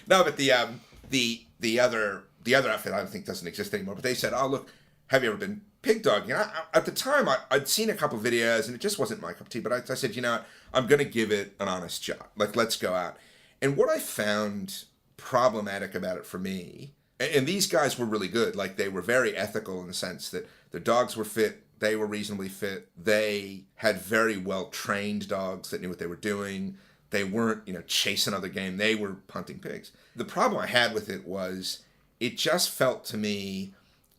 No, but the other outfit I don't think doesn't exist anymore. But they said, "Oh, look, have you ever been pig dogging?" At the time, I'd seen a couple videos, and it just wasn't my cup of tea. But I said, you know what? I'm going to give it an honest shot. Like, let's go out. And what I found problematic about it for me, and these guys were really good. Like, they were very ethical in the sense that their dogs were fit. They were reasonably fit. They had very well-trained dogs that knew what they were doing. They weren't, chasing other game. They were hunting pigs. The problem I had with it was it just felt to me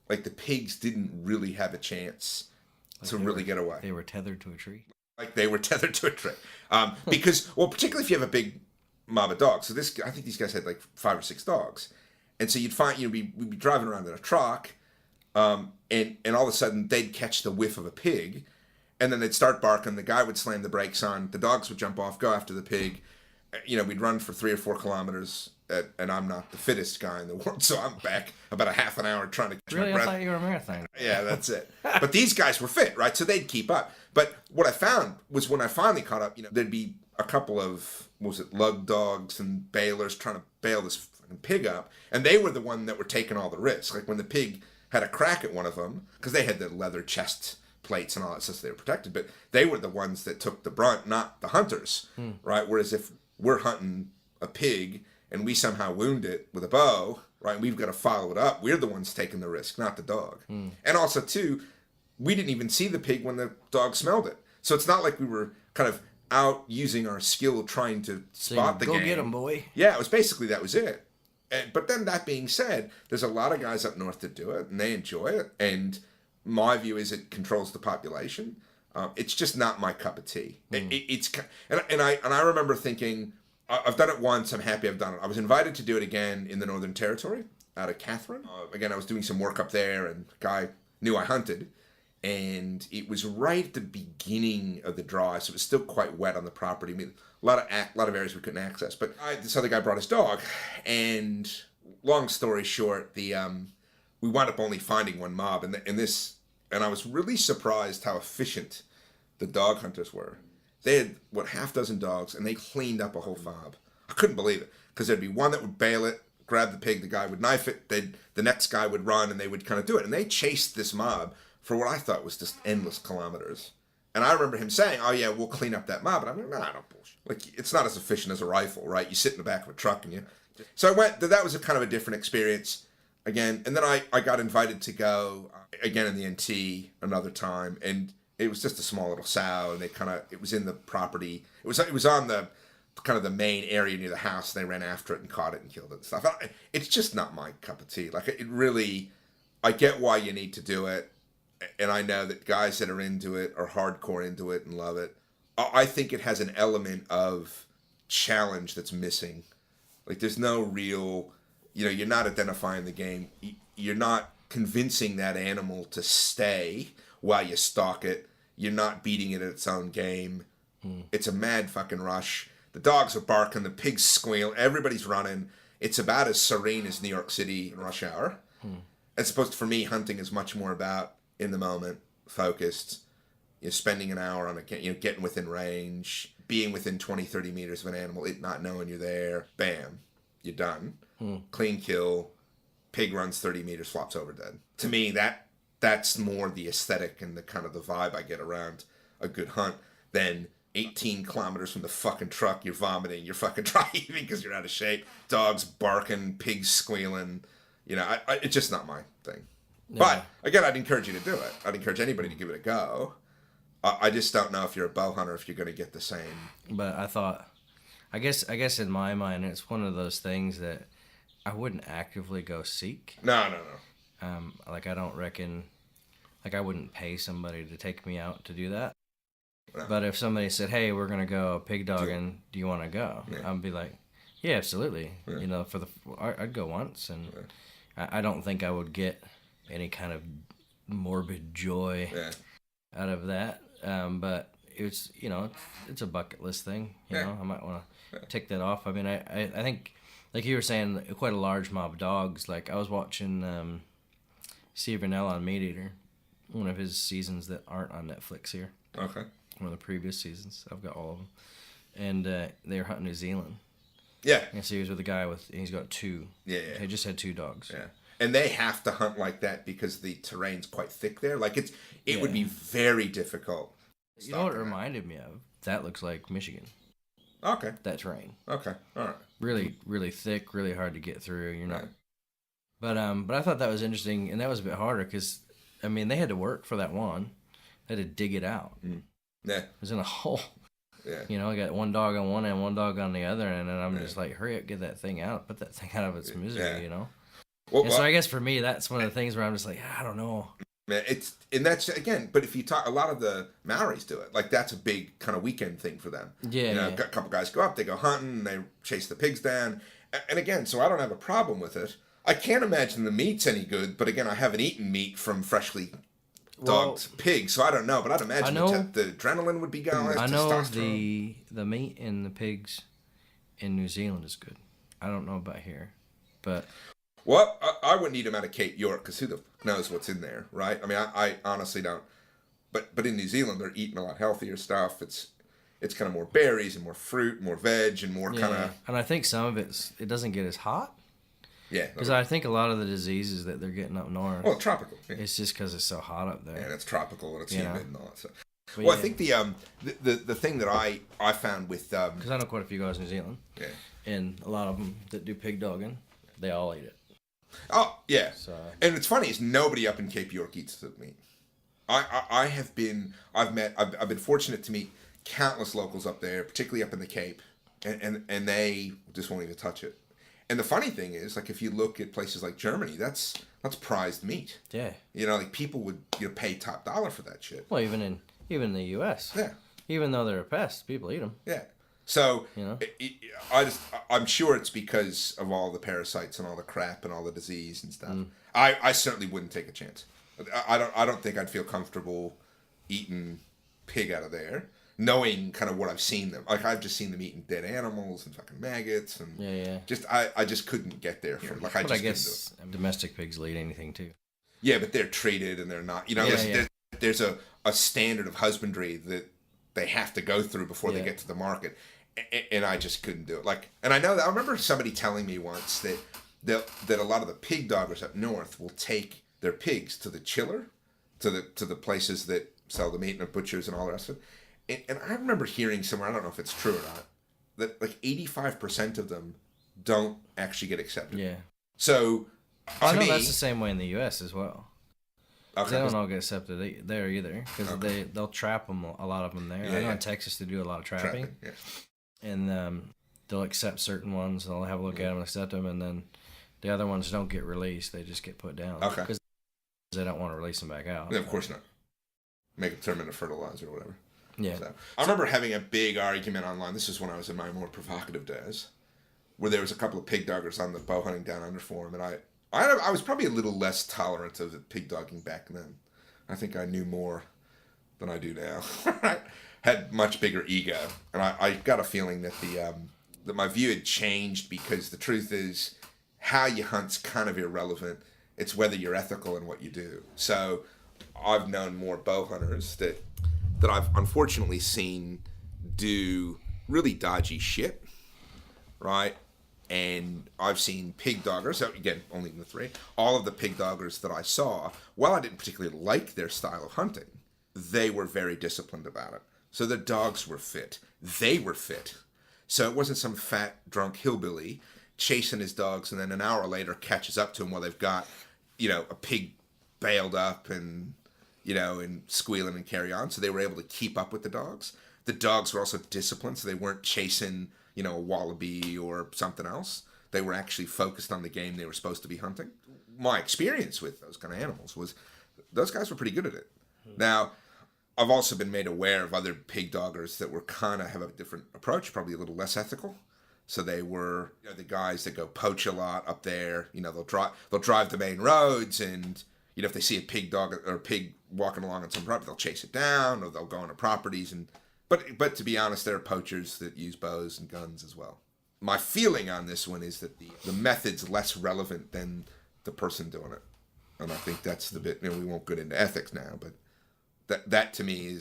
like the pigs didn't really have a chance to really get away. They were tethered to a tree. Like they were tethered to a tree. Because, well, particularly if you have a big mob of dogs. So I think these guys had like 5 or 6 dogs. And so you'd find, we'd be driving around in a truck, and all of a sudden they'd catch the whiff of a pig, and then they'd start barking. The guy would slam the brakes on. The dogs would jump off, go after the pig. We'd run for 3 or 4 kilometers, and I'm not the fittest guy in the world, so I'm back about a half an hour trying to catch my breath. I thought you were a marathon. Yeah, that's it. But these guys were fit, right? So they'd keep up. But what I found was when I finally caught up, there'd be a couple of, lug dogs and bailers trying to bail this fucking pig up, and they were the one that were taking all the risks. Like when the pig had a crack at one of them, because they had the leather chest plates and all that stuff, so they were protected, but they were the ones that took the brunt, not the hunters, right? Whereas if we're hunting a pig and we somehow wound it with a bow, right, we've got to follow it up. We're the ones taking the risk, not the dog. And also, too, we didn't even see the pig when the dog smelled it. So it's not like we were kind of out using our skill trying to spot the game. Go get him, boy. Yeah, it was basically that was it. But then that being said, there's a lot of guys up north that do it, and they enjoy it. And my view is it controls the population. It's just not my cup of tea. I remember thinking, I've done it once. I'm happy I've done it. I was invited to do it again in the Northern Territory out of Catherine. Again, I was doing some work up there, and a guy knew I hunted. And it was right at the beginning of the dry, so it was still quite wet on the property. I mean, a lot of areas we couldn't access. But this other guy brought his dog, and long story short, we wound up only finding one mob, and I was really surprised how efficient the dog hunters were. They had half dozen dogs, and they cleaned up a whole mob. I couldn't believe it, because there'd be one that would bail it, grab the pig, the guy would knife it, the next guy would run, and they would kind of do it, and they chased this mob for what I thought was just endless kilometers. And I remember him saying, "Oh yeah, we'll clean up that mob." And I'm like, "Nah, don't bullshit. Like, it's not as efficient as a rifle, right? You sit in the back of a truck and you." So I went. That was a kind of a different experience again. And then I got invited to go again in the NT another time, and it was just a small little sow, and it was in the property. It was on the kind of the main area near the house. And they ran after it and caught it and killed it and stuff. It's just not my cup of tea. Like, it really, I get why you need to do it. And I know that guys that are into it are hardcore into it and love it. I think it has an element of challenge that's missing. Like, there's no real, you're not identifying the game. You're not convincing that animal to stay while you stalk it. You're not beating it at its own game. It's a mad fucking rush. The dogs are barking. The pigs squeal. Everybody's running. It's about as serene as New York City in rush hour. As opposed to, for me, hunting is much more about in the moment, focused, spending an hour on getting within range, being within 20, 30 meters of an animal, it not knowing you're there, bam, you're done. Clean kill, pig runs 30 meters, flops over dead. To me, that's more the aesthetic and the kind of the vibe I get around a good hunt than 18 kilometers from the fucking truck, you're vomiting, you're fucking dry heaving because you're out of shape, dogs barking, pigs squealing. It's just not my thing. Yeah. But again, I'd encourage you to do it. I'd encourage anybody to give it a go. I just don't know if you're a bow hunter if you're going to get the same. But I guess in my mind, it's one of those things that I wouldn't actively go seek. No. Like I don't reckon, like I wouldn't pay somebody to take me out to do that. No. But if somebody said, "Hey, we're gonna go pig dogging, do you want to go?" Yeah. I'd be like, "Yeah, absolutely." Yeah. You know, I'd go once, and I don't think I would get any kind of morbid joy out of that. But it's it's a bucket list thing. You know, I might want to tick that off. I mean, I think, like you were saying, quite a large mob of dogs. Like I was watching Steve Vernell on Meat Eater, one of his seasons that aren't on Netflix here. Okay. One of the previous seasons. I've got all of them. And they were hunting New Zealand. Yeah. And so he was with a guy he's got two. Yeah. He just had 2 dogs. Yeah. And they have to hunt like that because the terrain's quite thick there. Like it would be very difficult. You know what it reminded me of? That looks like Michigan. Okay. That terrain. Okay. All right. Really, really thick, really hard to get through. You're not. Right. But I thought that was interesting, and that was a bit harder because, I mean, they had to work for that one. They had to dig it out. Mm. Yeah. It was in a hole. Yeah. You know, I got one dog on one end, one dog on the other, and then I'm just like, hurry up, get that thing out, put that thing out of its misery, you know? Well, so I guess for me, that's one of the things where I'm just like, I don't know. Man, that's again, but if you talk, a lot of the Maoris do it. Like that's a big kind of weekend thing for them. Yeah. You know, a couple guys go up, they go hunting, they chase the pigs down. And again, so I don't have a problem with it. I can't imagine the meat's any good, but again, I haven't eaten meat from freshly dogged pigs, so I don't know. But I'd imagine the adrenaline would be going. I know the meat in the pigs in New Zealand is good. I don't know about here, but... Well, I wouldn't eat them out of Cape York, because who the fuck knows what's in there, right? I mean, I honestly don't. But in New Zealand, they're eating a lot healthier stuff. It's kind of more berries and more fruit, more veg, and more kind of... And I think some of it doesn't get as hot. Yeah. Because I think a lot of the diseases that they're getting up north... Well, tropical. Yeah. It's just because it's so hot up there. And it's tropical and it's humid and all that stuff. Well, I think the thing that I found with... Because I know quite a few guys in New Zealand. Yeah. And a lot of them that do pig dogging, they all eat it. Oh, yeah. So, and it's funny is nobody up in Cape York eats the meat. I've been fortunate to meet countless locals up there, particularly up in the Cape, and they just won't even touch it. And the funny thing is, like, if you look at places like Germany, that's prized meat. Yeah. You know, like, people would pay top dollar for that shit. Well, even in the U.S. Yeah. Even though they're a pest, people eat them. Yeah. So, you know? I'm sure it's because of all the parasites and all the crap and all the disease and stuff. I certainly wouldn't take a chance. I don't think I'd feel comfortable eating pig out of there, knowing kind of what I've seen them. Like, I've just seen them eating dead animals and fucking maggots and I just couldn't get there from like I just couldn't do it. Domestic pigs will eat anything too. Yeah, but they're treated and they're not. You know, there's a standard of husbandry that they have to go through before they get to the market. And I just couldn't do it. Like, and I remember somebody telling me once that a lot of the pig doggers up north will take their pigs to the chiller, to the places that sell the meat and the butchers and all the rest of it. And I remember hearing somewhere, I don't know if it's true or not, that like 85% of them don't actually get accepted. Yeah. So, I know that's the same way in the U.S. as well. Okay. They don't all get accepted there either because they'll trap them, a lot of them there. I know in Texas they do a lot of trapping. Yeah. And they'll accept certain ones. They'll have a look at them and accept them, and then the other ones don't get released. They just get put down. Okay. Because they don't want to release them back out. Yeah, of course not. Make it turn into fertilizer or whatever. Yeah. So, I remember having a big argument online. This is when I was in my more provocative days, where there was a couple of pig doggers on the bow hunting down under forum, and I was probably a little less tolerant of the pig dogging back then. I think I knew more than I do now. Had much bigger ego, and I got a feeling that that my view had changed because the truth is, how you hunt's kind of irrelevant. It's whether you're ethical in what you do. So, I've known more bow hunters that I've unfortunately seen do really dodgy shit, right? And I've seen pig doggers, so again, only the 3. All of the pig doggers that I saw, while I didn't particularly like their style of hunting, they were very disciplined about it. So the dogs were fit. They were fit. So it wasn't some fat, drunk hillbilly chasing his dogs and then an hour later catches up to him while they've got, a pig bailed up and, and squealing and carry on. So they were able to keep up with the dogs. The dogs were also disciplined, so they weren't chasing, a wallaby or something else. They were actually focused on the game they were supposed to be hunting. My experience with those kind of animals was those guys were pretty good at it. Now, I've also been made aware of other pig doggers that were kind of have a different approach, probably a little less ethical. So they were the guys that go poach a lot up there. They'll drive the main roads, and if they see a pig dog or a pig walking along on some property, they'll chase it down, or they'll go onto properties. But to be honest, there are poachers that use bows and guns as well. My feeling on this one is that the method's less relevant than the person doing it, and I think that's the bit. We won't get into ethics now, but that to me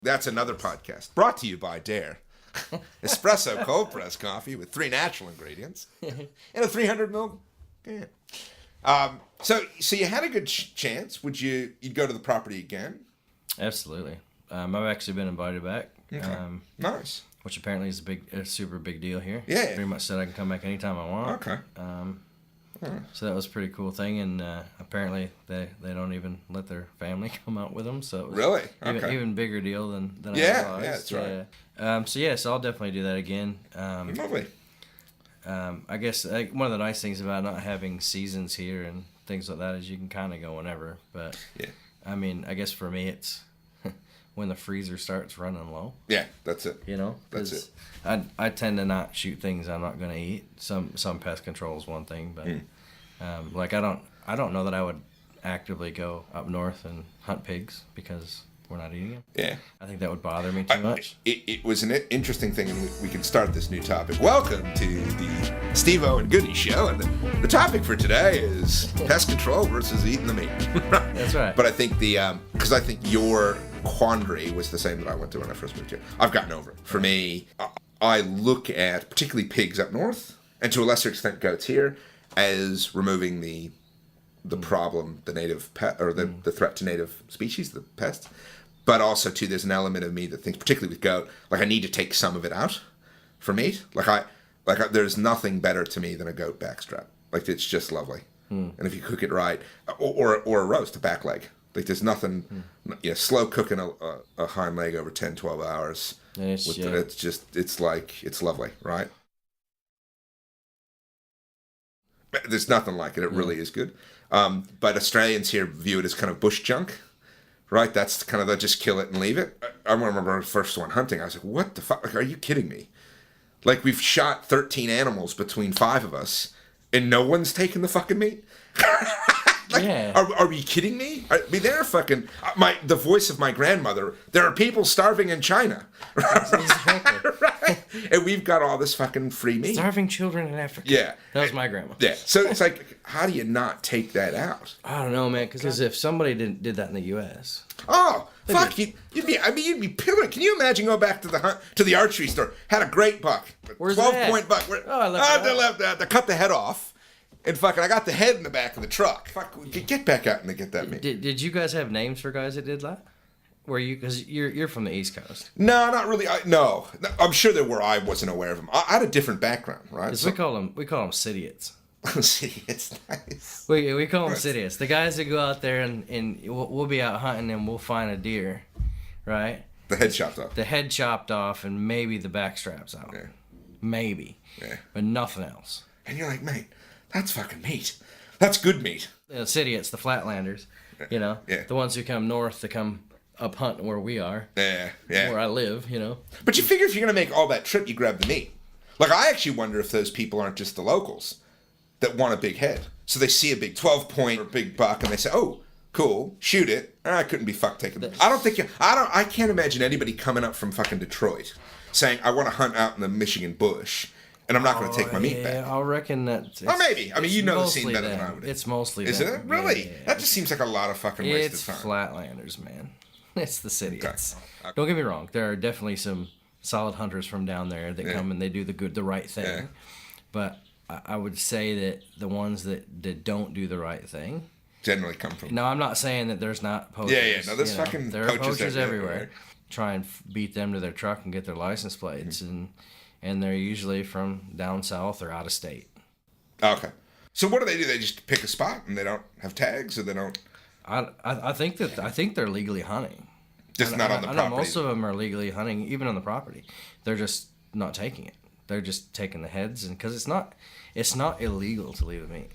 that's another podcast brought to you by Dare. Espresso cold press coffee with 3 natural ingredients and a 300 ml can. So you had a good chance. You'd go to the property again? Absolutely. I've actually been invited back. Okay. Nice. Which apparently is a super big deal here. Yeah. Pretty much said I can come back anytime I want. Okay. So that was a pretty cool thing, and apparently they don't even let their family come out with them. So it was really even bigger deal than I realized. Yeah, that's right. So I'll definitely do that again. Lovely. I guess one of the nice things about not having seasons here and things like that is you can kind of go whenever. But yeah, I mean, I guess for me it's when the freezer starts running low. Yeah, that's it. That's it. I tend to not shoot things I'm not going to eat. Some pest control is one thing, but I don't know that I would actively go up north and hunt pigs because we're not eating them. Yeah, I think that would bother me too much. It was an interesting thing, and we can start this new topic. Welcome to the Steve-O and Goody Show, and the topic for today is pest control versus eating the meat. That's right. But I think because I think your quandary was the same that I went through when I first moved here. I've gotten over it. For me, I look at particularly pigs up north, and to a lesser extent goats here, as removing the problem, the native pet, or the threat to native species, the pest. But also too, there's an element of me that thinks, particularly with goat, I need to take some of it out for meat. There's nothing better to me than a goat backstrap. It's just lovely. And if you cook it right, or a roast, a back leg. There's nothing, slow cooking a hind leg over 10, 12 hours. It's lovely, right? There's nothing like it. It really is good. But Australians here view it as kind of bush junk, right? That's kind of, they'll just kill it and leave it. I remember the first one hunting. I was like, what the fuck? Are you kidding me? We've shot 13 animals between 5 of us, and no one's taken the fucking meat? Are we kidding me? They're fucking the voice of my grandmother. There are people starving in China, Exactly. right? And we've got all this fucking free meat. Starving children in Africa. Yeah, that was my grandma. Yeah, so it's how do you not take that out? I don't know, man. Because if somebody did that in the U.S. Oh fuck, you'd be pillar. Can you imagine going back to the archery store? Had a great buck, 12-point buck. I left they cut the head off. And fucking, I got the head in the back of the truck. Fuck, get back out and get that meat. Did you guys have names for guys that did that? Because you're from the East Coast. No, not really. No, I'm sure there were. I wasn't aware of them. I had a different background, right? We call them citiots. It's nice. We call them citiots. The guys that go out there and we'll be out hunting and we'll find a deer, right? The head chopped off. The head chopped off and maybe the back straps out. Yeah. Maybe. Yeah. But nothing else. And you're like, mate, that's fucking meat. That's good meat. Citiots, the Flatlanders, Yeah. the ones who come north to come up hunting where we are. Yeah. Where I live, But you figure if you're going to make all that trip, you grab the meat. I actually wonder if those people aren't just the locals that want a big head. So they see a big 12-point or big buck and they say, oh, cool, shoot it. I couldn't be fucked taking it. I can't imagine anybody coming up from fucking Detroit saying, I want to hunt out in the Michigan bush. And I'm not going to take my meat back. I reckon that. Or maybe. The scene better than I would. It's mostly Is it? Really? Yeah. That just seems like a lot of fucking waste of time. It's Flatlanders, man. It's the city. Okay. Don't get me wrong. There are definitely some solid hunters from down there that come and they do the right thing. Yeah. But I would say that the ones that don't do the right thing generally come from. No, I'm not saying that there's not poachers. Yeah. No, there's fucking there are poachers everywhere. Try and beat them to their truck and get their license plates and they're usually from down south or out of state. Okay. So what do? They just pick a spot and they don't have tags, or they don't. I think they're legally hunting. Just not on the property. I know most of them are legally hunting, even on the property. They're just not taking it. They're just taking the heads, and because it's not illegal to leave the meat.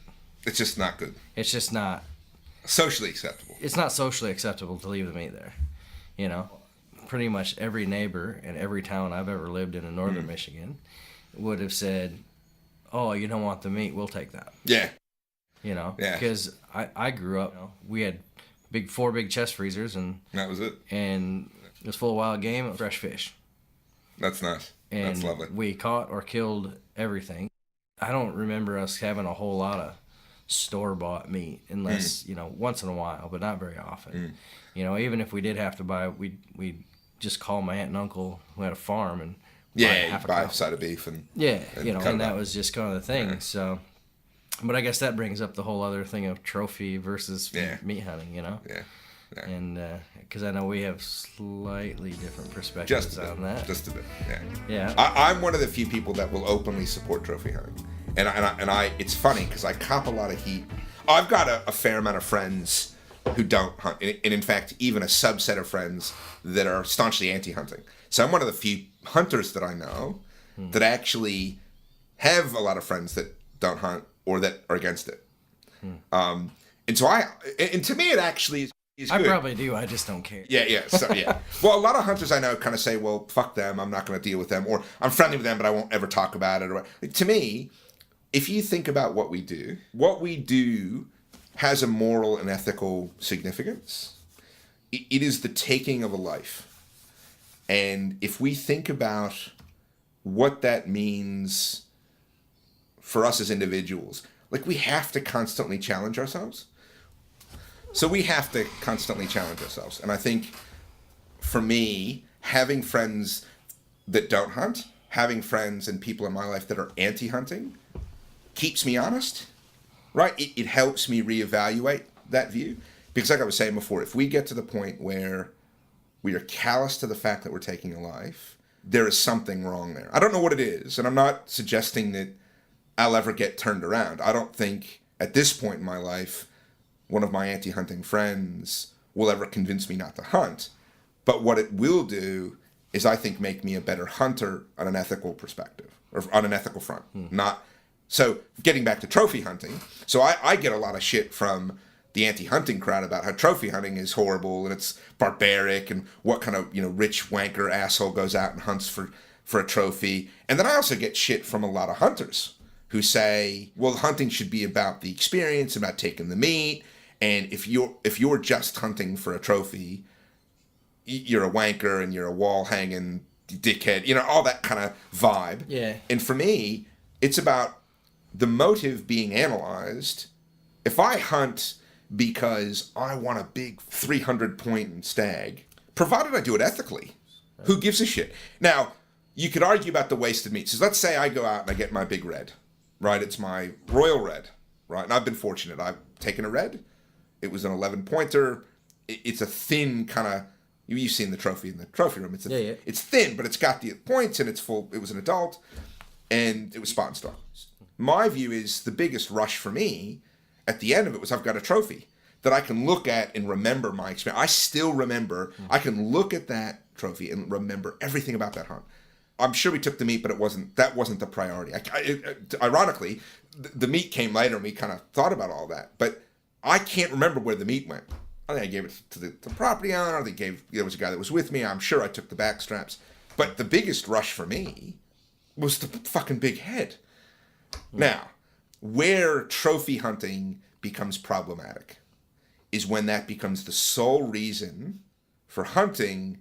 It's just not good. It's just not socially acceptable. It's not socially acceptable to leave the meat there. You know, pretty much every neighbor in every town I've ever lived in northern Michigan would have said, "Oh, you don't want the meat? We'll take that." Yeah. You know, because I grew up. You know, we had four big chest freezers, and that was it. And it was full of wild game and fresh fish. That's nice. And that's lovely. We caught or killed everything. I don't remember us having a whole lot of store-bought meat, unless you know, once in a while, but not very often. You know, even if we did have to buy, we'd just call my aunt and uncle who had a farm and buy a side of beef and you know, and that was just kind of the thing. Yeah. So, but I guess that brings up the whole other thing of trophy versus meat hunting. You know. Yeah. And because I know we have slightly different perspectives on that. Just a bit, yeah. I'm one of the few people that will openly support trophy hunting, and I it's funny because I cop a lot of heat. I've got a fair amount of friends who don't hunt, and in fact, even a subset of friends that are staunchly anti-hunting. So I'm one of the few hunters that I know that actually have a lot of friends that don't hunt or that are against it. And so and to me, it actually. I probably do. I just don't care. Yeah. So, well, a lot of hunters I know kind of say, well, fuck them. I'm not going to deal with them. Or I'm friendly with them, but I won't ever talk about it. Or, to me, if you think about what we do has a moral and ethical significance. It is the taking of a life. And if we think about what that means for us as individuals, like we have to constantly challenge ourselves. So we have to constantly challenge ourselves. And I think, for me, having friends that don't hunt, having friends and people in my life that are anti-hunting, keeps me honest, right? It helps me reevaluate that view. Because like I was saying before, if we get to the point where we are callous to the fact that we're taking a life, there is something wrong there. I don't know what it is, and I'm not suggesting that I'll ever get turned around. I don't think, at this point in my life, one of my anti-hunting friends will ever convince me not to hunt. But what it will do is, I think, make me a better hunter on an ethical perspective, or on an ethical front. So getting back to trophy hunting, so I get a lot of shit from the anti-hunting crowd about how trophy hunting is horrible and it's barbaric and what kind of, you know, rich wanker asshole goes out and hunts for a trophy. And then I also get shit from a lot of hunters who say, well, hunting should be about the experience, about taking the meat. And if you're just hunting for a trophy, you're a wanker and you're a wall hanging dickhead, you know, all that kind of vibe. Yeah. And for me, it's about the motive being analyzed. If I hunt because I want a big 300-point stag, provided I do it ethically, who gives a shit? Now, you could argue about the wasted meat. So let's say I go out and I get my big red, right? It's my royal red, right? And I've been fortunate. I've taken a red. It was an 11-pointer. It's a thin kind of... You've seen the trophy in the trophy room. It's thin, but it's got the points and it's full. It was an adult, and it was spot and stalk. My view is the biggest rush for me at the end of it was I've got a trophy that I can look at and remember my experience. I still remember. I can look at that trophy and remember everything about that hunt. I'm sure we took the meat, but that wasn't the priority. Ironically, the meat came later, and we kind of thought about all that, but I can't remember where the meat went. I think I gave it to the property owner. There was a guy that was with me. I'm sure I took the back straps. But the biggest rush for me was the fucking big head. Now, where trophy hunting becomes problematic is when that becomes the sole reason for hunting,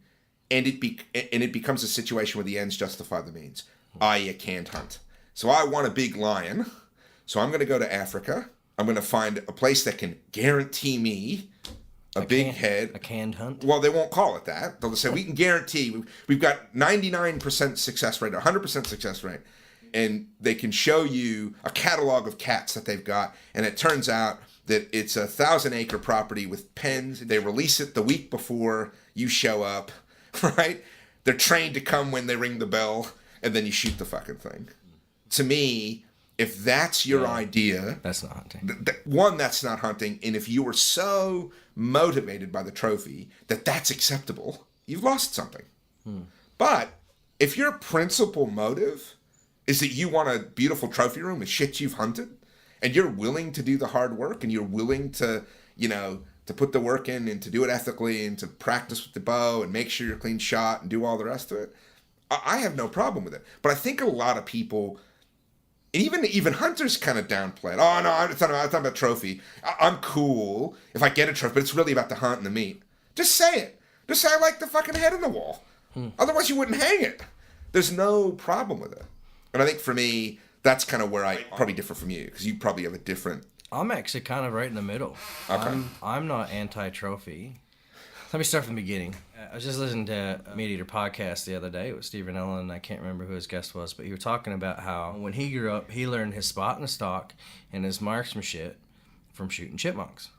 and it becomes a situation where the ends justify the means. You can't hunt. So I want a big lion. So I'm going to go to Africa. I'm going to find a place that can guarantee me a big head. A canned hunt? Well, they won't call it that. They'll just say, we can guarantee, we've got 99% success rate, 100% success rate. And they can show you a catalog of cats that they've got. And it turns out that it's a 1,000-acre property with pens. They release it the week before you show up, right? They're trained to come when they ring the bell, and then you shoot the fucking thing. To me, if that's your idea, that's not hunting. One, that's not hunting. And if you were so motivated by the trophy that that's acceptable, you've lost something. But if your principal motive is that you want a beautiful trophy room with shit you've hunted, and you're willing to do the hard work, and you're willing to, to put the work in and to do it ethically and to practice with the bow and make sure you're clean shot and do all the rest of it, I have no problem with it. But I think a lot of people, even hunters, kind of downplay it. Oh, no, it's not about trophy. I'm cool if I get a trophy, but it's really about the hunt and the meat. Just say it. Just say I like the fucking head on the wall. Otherwise, you wouldn't hang it. There's no problem with it. And I think for me, that's kind of where I probably differ from you, because you probably have a different... I'm actually kind of right in the middle. Okay. I'm not anti-trophy. Let me start from the beginning. I was just listening to a Meat Eater podcast the other day with Stephen Ellen. I can't remember who his guest was, but he was talking about how when he grew up, he learned his spot and stock and his marksmanship from shooting chipmunks.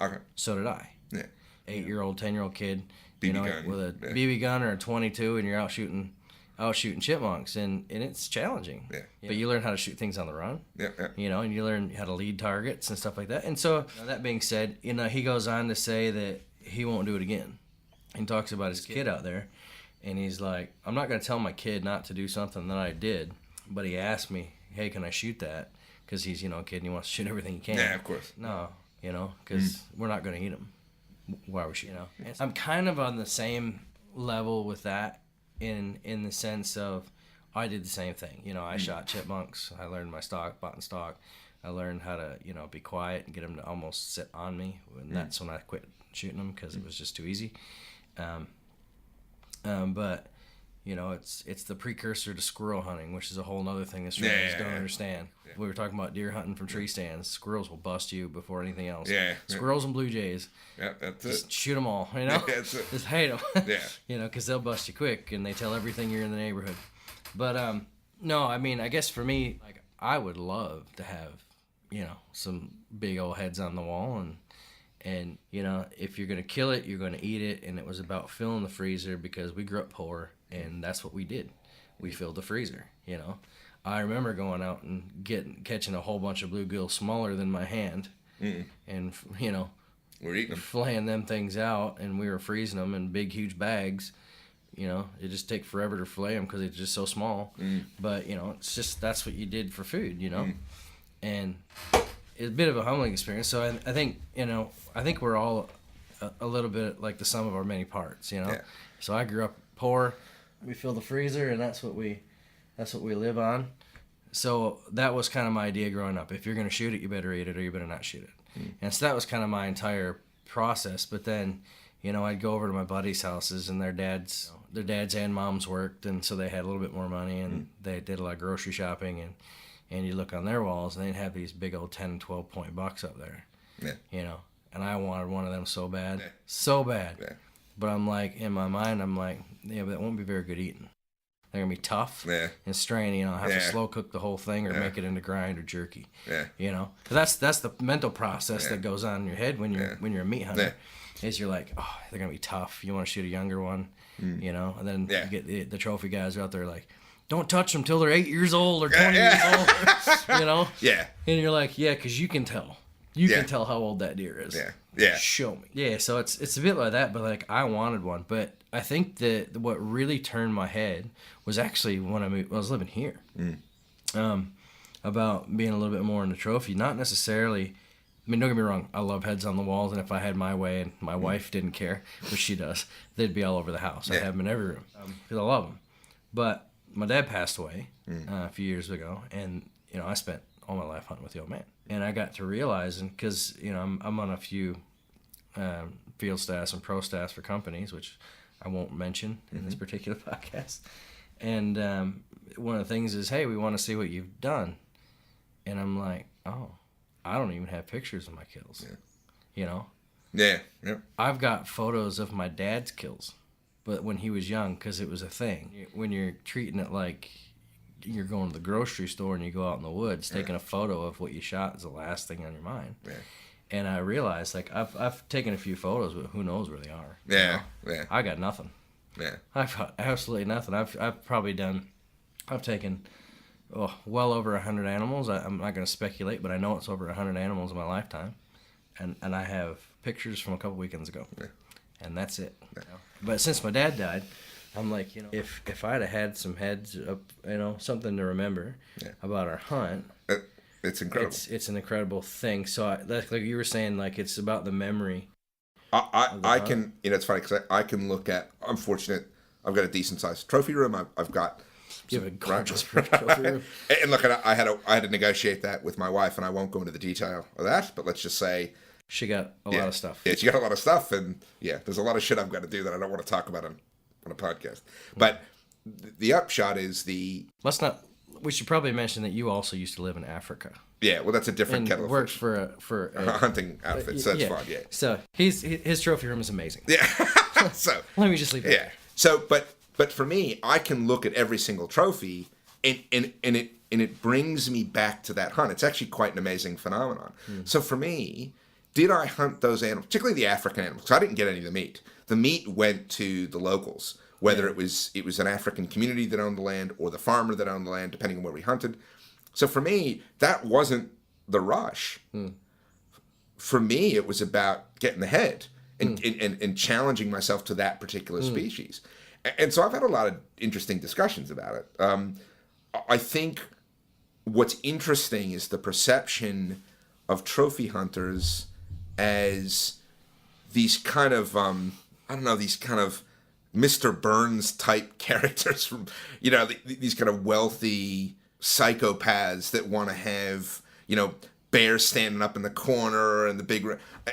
Okay. So did I. Yeah. 8-year-old, 10-year-old kid, BB gun, with a BB gun or a .22, and you're out shooting chipmunks, and it's challenging. Yeah. But you learn how to shoot things on the run. Yeah. And you learn how to lead targets and stuff like that. And so that being said, he goes on to say that he won't do it again. He talks about his kid out there, and he's like, I'm not going to tell my kid not to do something that I did, but he asked me, hey, can I shoot that? Because he's, a kid and he wants to shoot everything he can. Yeah, of course. No, because we're not going to eat him. Why would you, I'm kind of on the same level with that in the sense of I did the same thing. I shot chipmunks. I learned my stock, bought and stock. I learned how to, be quiet and get them to almost sit on me. And that's when I quit shooting them because it was just too easy. But it's the precursor to squirrel hunting, which is a whole other thing Australians don't understand. Yeah. We were talking about deer hunting from tree stands. Squirrels will bust you before anything else. Yeah. Squirrels and blue jays. Yeah, that's just it. Shoot them all. That's it. Just hate them. Yeah. Because they'll bust you quick and they tell everything you're in the neighborhood. But no, I mean, I guess for me, like, I would love to have some big old heads on the wall, and if you're gonna kill it, you're gonna eat it. And it was about filling the freezer because we grew up poor, and that's what we did. We filled the freezer. I remember going out and catching a whole bunch of bluegill smaller than my hand, and we're eating them, flaying them things out, and we were freezing them in big, huge bags. It just take forever to fillet them because they're just so small. But it's just that's what you did for food. And it's a bit of a humbling experience. So I think we're all a little bit like the sum of our many parts. Yeah. So I grew up poor. We fill the freezer, and that's what we live on. So that was kind of my idea growing up. If you're going to shoot it, you better eat it, or you better not shoot it. And so that was kind of my entire process. But then, I'd go over to my buddies' houses, and their dads and moms worked, and so they had a little bit more money, and they did a lot of grocery shopping, and you look on their walls, and they'd have these big old 10 and 12 point bucks up there. Yeah. And I wanted one of them so bad. Yeah. So bad. Yeah. But I'm like, in my mind, I'm like, yeah, but that won't be very good eating. They're going to be tough and straining. I'll have to slow cook the whole thing or make it into grind or jerky. Yeah. Because that's the mental process that goes on in your head when you're a meat hunter. Is you're like, oh, they're going to be tough. You want to shoot a younger one, and then you get the trophy guys are out there like, don't touch them till they're 8 years old or 20 years old, Yeah. And you're like, yeah, because you can tell. You can tell how old that deer is. Yeah. Show me. Yeah, so it's a bit like that, but like I wanted one. But I think that what really turned my head was actually when I was living here. About being a little bit more into trophy. Not necessarily, I mean, don't get me wrong, I love heads on the walls, and if I had my way and my wife didn't care, which she does, they'd be all over the house. I'd have them in every room because I love them. But my dad passed away a few years ago, and I spent all my life hunting with the old man, and I got to realizing because I'm on a few field staffs and pro staffs for companies, which I won't mention in this particular podcast. And one of the things is, hey, we want to see what you've done, and I'm like, oh, I don't even have pictures of my kills. Yeah. I've got photos of my dad's kills. But when he was young, because it was a thing. When you're treating it like you're going to the grocery store and you go out in the woods, taking a photo of what you shot is the last thing on your mind. Yeah. And I realized, like, I've taken a few photos, but who knows where they are. Yeah. I got nothing. Yeah. I've got absolutely nothing. I've taken well over 100 animals. I'm not going to speculate, but I know it's over 100 animals in my lifetime. And I have pictures from a couple weekends ago. Yeah. And that's it. Yeah. But since my dad died, I'm like, if I'd have had some heads up, something to remember about our hunt. It's incredible. It's an incredible thing. So like you were saying, like it's about the memory. I can, it's funny because I can look at, I'm fortunate, I've got a decent sized trophy room. I've got. You have a gorgeous trophy room. And look, I had to negotiate that with my wife, and I won't go into the detail of that, but let's just say. She got a lot of stuff. Yeah, she got a lot of stuff, and there's a lot of shit I've got to do that I don't want to talk about on a podcast. But the upshot is we should probably mention that you also used to live in Africa. Yeah, well, that's a different kettle of works fish. for a hunting outfit, so that's fine, yeah. So his trophy room is amazing. Yeah. So let me just leave it. Yeah. So, but for me, I can look at every single trophy, and it brings me back to that hunt. It's actually quite an amazing phenomenon. So for me, did I hunt those animals, particularly the African animals? Because I didn't get any of the meat. The meat went to the locals, whether it was an African community that owned the land or the farmer that owned the land, depending on where we hunted. So for me, that wasn't the rush. For me, it was about getting the head and challenging myself to that particular species. And so I've had a lot of interesting discussions about it. I think what's interesting is the perception of trophy hunters as these kind of, these kind of Mr. Burns type characters from, these kind of wealthy psychopaths that want to have, bears standing up in the corner and the big...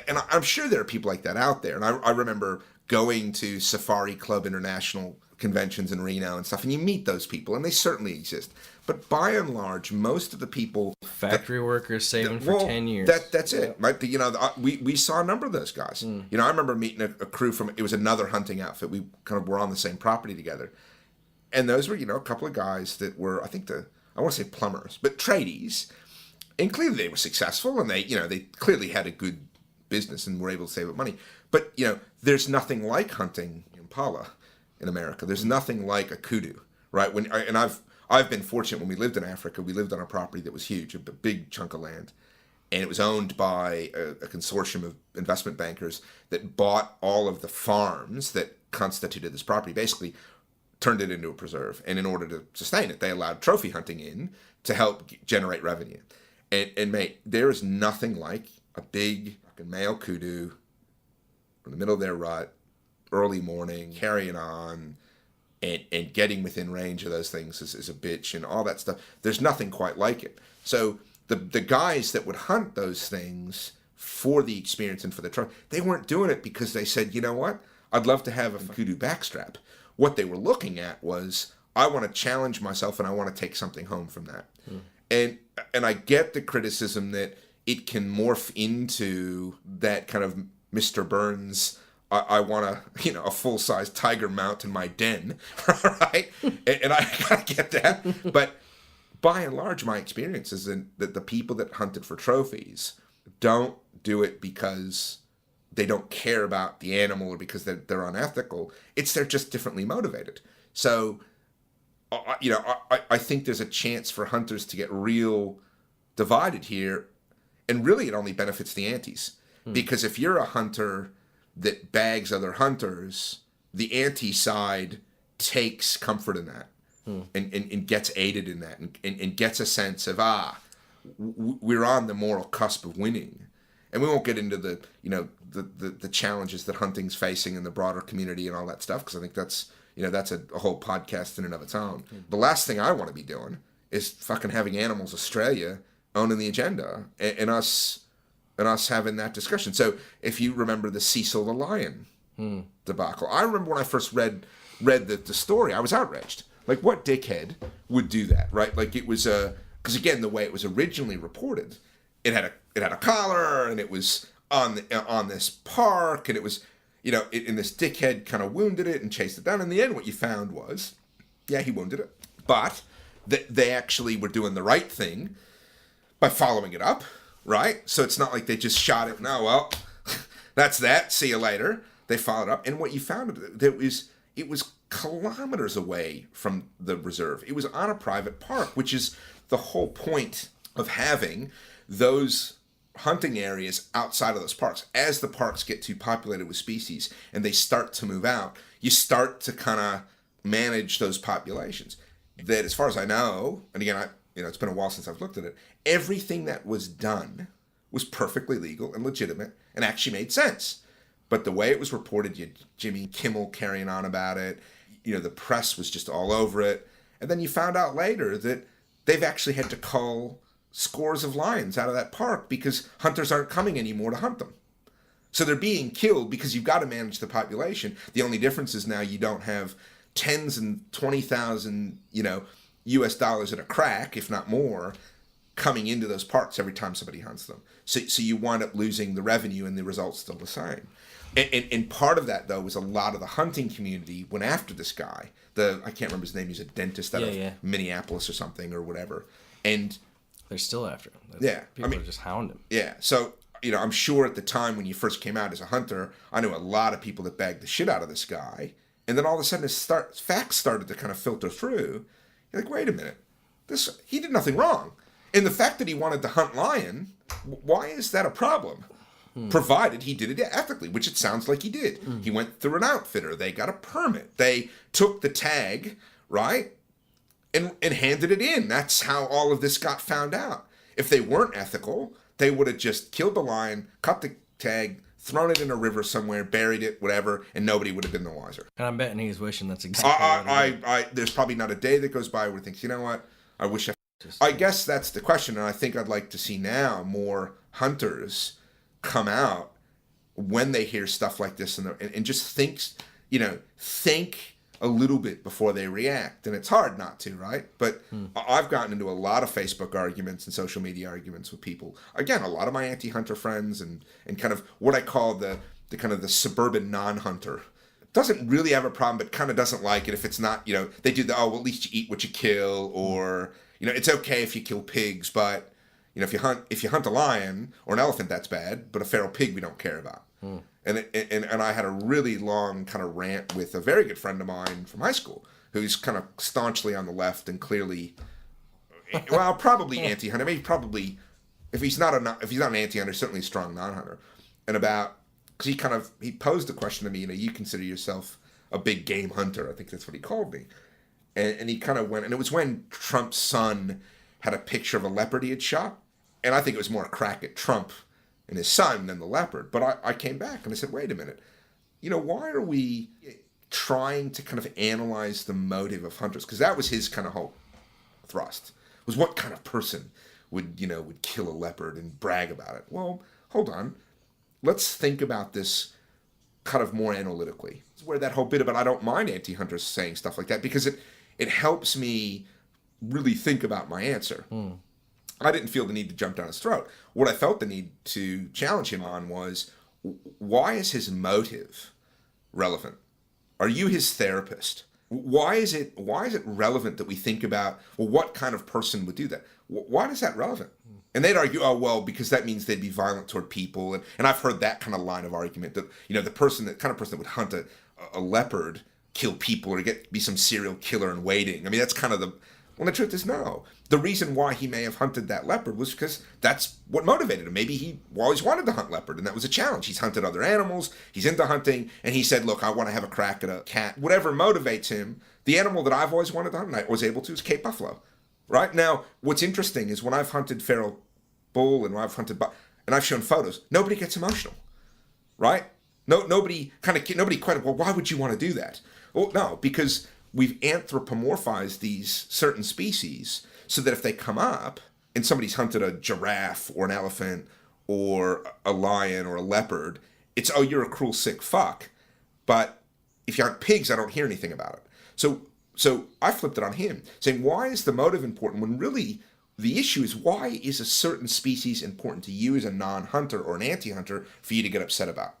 And I'm sure there are people like that out there. And I remember going to Safari Club International conventions in Reno and stuff, and you meet those people, and they certainly exist. But by and large, most of the people... Factory workers saving for 10 years. That's it. Right? We saw a number of those guys. I remember meeting a crew from... It was another hunting outfit. We kind of were on the same property together. And those were, a couple of guys that were, I want to say plumbers, but tradies. And clearly they were successful, and they clearly had a good business and were able to save up money. But, there's nothing like hunting impala in America. There's nothing like a kudu, right? I've been fortunate when we lived in Africa. We lived on a property that was huge, a big chunk of land. And it was owned by a consortium of investment bankers that bought all of the farms that constituted this property, basically turned it into a preserve. And in order to sustain it, they allowed trophy hunting in to help generate revenue. And mate, there is nothing like a big fucking male kudu in the middle of their rut, early morning, carrying on, and getting within range of those things is a bitch and all that stuff. There's nothing quite like it. So the guys that would hunt those things for the experience and for the trophy, they weren't doing it because they said, you know what, I'd love to have a kudu backstrap. What they were looking at was, I want to challenge myself and I want to take something home from that. And I get the criticism that it can morph into that kind of Mr. Burns, I want a full-size tiger mount in my den, right? And I kind of get that. But by and large, my experience is that the people that hunted for trophies don't do it because they don't care about the animal or because they're unethical. They're just differently motivated. So, I think there's a chance for hunters to get real divided here. And really, it only benefits the antis. Because if you're a hunter that bags other hunters, the anti-side takes comfort in that and gets aided in that and gets a sense of, we're on the moral cusp of winning. And we won't get into the challenges that hunting's facing in the broader community and all that stuff, because I think that's a whole podcast in and of its own. The last thing I want to be doing is fucking having Animals Australia owning the agenda and us having that discussion. So if you remember the Cecil the Lion debacle, I remember when I first read the story, I was outraged. Like, what dickhead would do that, right? Like, it was because again, the way it was originally reported, it had a collar and it was on this park, and it was, and this dickhead kind of wounded it and chased it down. In the end, what you found was, he wounded it, but they actually were doing the right thing by following it up, right? So it's not like they just shot it. No, well, that's that. See you later. They followed up, and what you found, it was kilometers away from the reserve. It was on a private park, which is the whole point of having those hunting areas outside of those parks. As the parks get too populated with species and they start to move out, you start to kind of manage those populations. That, as far as I know, and again, it's been a while since I've looked at it, everything that was done was perfectly legal and legitimate and actually made sense. But the way it was reported, you had Jimmy Kimmel carrying on about it, the press was just all over it. And then you found out later that they've actually had to cull scores of lions out of that park because hunters aren't coming anymore to hunt them. So they're being killed because you've got to manage the population. The only difference is now you don't have tens and 20,000, US dollars at a crack, if not more, coming into those parks every time somebody hunts them. So you wind up losing the revenue and the result's still the same. And part of that, though, was a lot of the hunting community went after this guy. I can't remember his name. He's a dentist out of Minneapolis or something or whatever. And they're still after him. People are just hounding him. Yeah. So, I'm sure at the time when you first came out as a hunter, I knew a lot of people that bagged the shit out of this guy. And then all of a sudden, facts started to kind of filter through. You're like, wait a minute. He did nothing wrong. And the fact that he wanted to hunt lion, why is that a problem? Provided he did it ethically, which it sounds like he did. He went through an outfitter. They got a permit. They took the tag, right, and handed it in. That's how all of this got found out. If they weren't ethical, they would have just killed the lion, cut the tag, thrown it in a river somewhere, buried it, whatever, and nobody would have been the wiser. And I'm betting he's wishing that's exactly what there's probably not a day that goes by where he thinks, you know what, I wish I guess that's the question, and I think I'd like to see now more hunters come out when they hear stuff like this and just think a little bit before they react. And it's hard not to, right? But I've gotten into a lot of Facebook arguments and social media arguments with people. Again, a lot of my anti-hunter friends and kind of what I call the kind of the suburban non-hunter. Doesn't really have a problem, but kind of doesn't like it if it's not, they do at least you eat what you kill, or, it's okay if you kill pigs, but if you hunt a lion or an elephant, that's bad. But a feral pig, we don't care about. And I had a really long kind of rant with a very good friend of mine from high school, who's kind of staunchly on the left and clearly, probably anti-hunter. Maybe probably, if he's not an anti-hunter, certainly a strong non-hunter. And because he posed the question to me, you consider yourself a big game hunter. I think that's what he called me. And he kind of went, and it was when Trump's son had a picture of a leopard he had shot. And I think it was more a crack at Trump and his son than the leopard. But I came back and I said, wait a minute. Why are we trying to kind of analyze the motive of hunters? Because that was his kind of whole thrust, was what kind of person would kill a leopard and brag about it. Well, hold on. Let's think about this kind of more analytically. It's where that whole bit about I don't mind anti-hunters saying stuff like that, because it helps me really think about my answer. I didn't feel the need to jump down his throat. What I felt the need to challenge him on was, why is his motive relevant? Are you his therapist? Why is it relevant that we think about, what kind of person would do that? Why is that relevant? And they'd argue, because that means they'd be violent toward people. And I've heard that kind of line of argument that, the kind of person that would hunt a leopard, kill people, or be some serial killer in waiting. I mean, that's kind of well, the truth is no. The reason why he may have hunted that leopard was because that's what motivated him. Maybe he always wanted to hunt leopard, and that was a challenge. He's hunted other animals, he's into hunting, and he said, look, I want to have a crack at a cat. Whatever motivates him, the animal that I've always wanted to hunt, and I was able to, is Cape buffalo. Right? Now, what's interesting is when I've hunted feral bull and when I've hunted and I've shown photos, nobody gets emotional. Right? Nobody quite, well, why would you want to do that? Well, no, because we've anthropomorphized these certain species so that if they come up and somebody's hunted a giraffe or an elephant or a lion or a leopard, it's, you're a cruel, sick fuck. But if you hunt pigs, I don't hear anything about it. So I flipped it on him, saying, why is the motive important when really the issue is, why is a certain species important to you as a non-hunter or an anti-hunter for you to get upset about?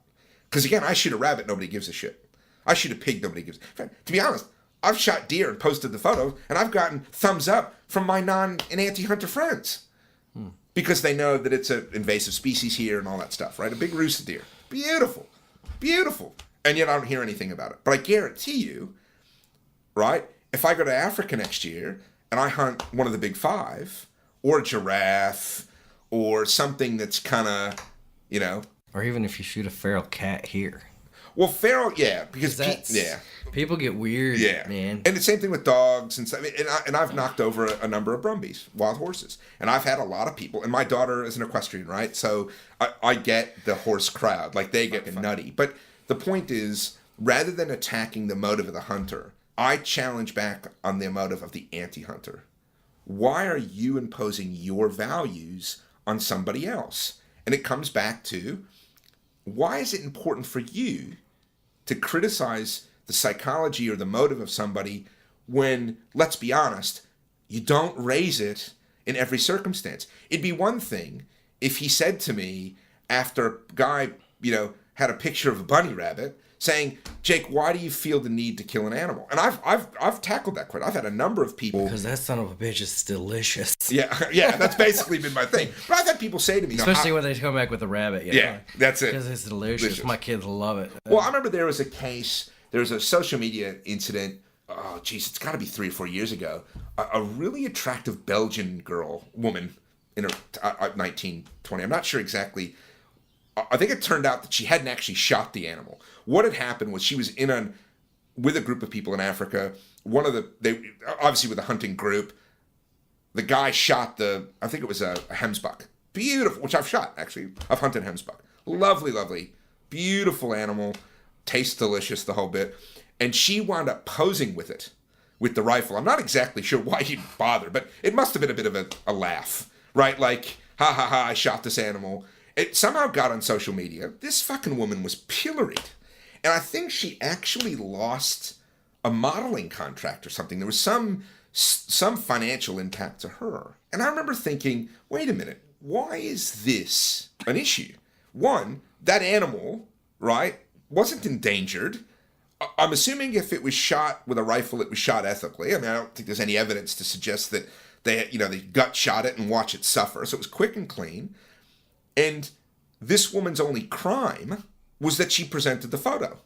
Because again, I shoot a rabbit, nobody gives a shit. I shoot a pig, nobody gives a shit. In fact, to be honest, I've shot deer and posted the photos, and I've gotten thumbs up from my non- and anti-hunter friends. Because they know that it's an invasive species here and all that stuff, right? A big rooster deer. Beautiful. Beautiful. And yet I don't hear anything about it. But I guarantee you, right? If I go to Africa next year and I hunt one of the big five, or a giraffe, or something that's kind of, you know... Or even if you shoot a feral cat here. Well, feral, yeah, because people get weird, man. And the same thing with dogs and stuff. And I've knocked over a number of brumbies, wild horses, and I've had a lot of people. And my daughter is an equestrian, right? So I get the horse crowd, like they get nutty. But the point is, rather than attacking the motive of the hunter, I challenge back on the motive of the anti-hunter. Why are you imposing your values on somebody else? And it comes back to, why is it important for you to criticize the psychology or the motive of somebody when, let's be honest, you don't raise it in every circumstance? It'd be one thing if he said to me after a guy, had a picture of a bunny rabbit saying, Jake, why do you feel the need to kill an animal? And I've tackled that quite. I've had a number of people... Because that son of a bitch is delicious. Yeah, that's basically been my thing. But I've had people say to me... Especially when they come back with a rabbit. That's it. Because it's delicious. My kids love it. Well, I remember there was a social media incident, oh, geez, it's got to be 3 or 4 years ago. A really attractive Belgian woman, in her 19, 20, I'm not sure exactly... I think it turned out that she hadn't actually shot the animal. What had happened was she was with a group of people in Africa. They obviously with a hunting group. The guy shot I think it was a hemsbuck. Beautiful, which I've shot actually. I've hunted hemsbuck. Lovely, lovely, beautiful animal. Tastes delicious, the whole bit. And she wound up posing with it, with the rifle. I'm not exactly sure why he'd bother, but it must have been a bit of a laugh, right? Like, ha ha ha, I shot this animal. It somehow got on social media. This fucking woman was pilloried. And I think she actually lost a modeling contract or something. There was some financial impact to her. And I remember thinking, wait a minute, why is this an issue? One, that animal, right, wasn't endangered. I'm assuming if it was shot with a rifle, it was shot ethically. I mean, I don't think there's any evidence to suggest that they gut shot it and watch it suffer. So it was quick and clean. And this woman's only crime was that she presented the photo.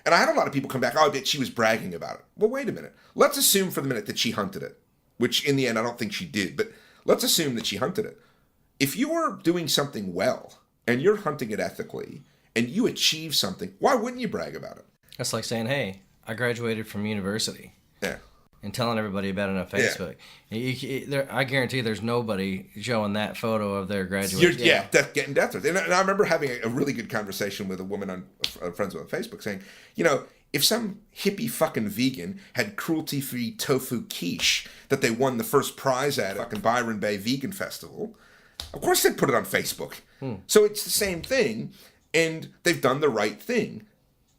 And I had a lot of people come back, oh, I bet she was bragging about it. Well, wait a minute. Let's assume for the minute that she hunted it, which in the end I don't think she did, but let's assume that she hunted it. If you're doing something well and you're hunting it ethically and you achieve something, why wouldn't you brag about it? That's like saying, hey, I graduated from university. Yeah. And telling everybody about it on Facebook. Yeah. I guarantee there's nobody showing that photo of their graduation. Getting death threats. And I remember having a really good conversation with a woman on friends with on Facebook saying, if some hippie fucking vegan had cruelty-free tofu quiche that they won the first prize at fucking Byron Bay Vegan Festival, of course they'd put it on Facebook. So it's the same thing, and they've done the right thing.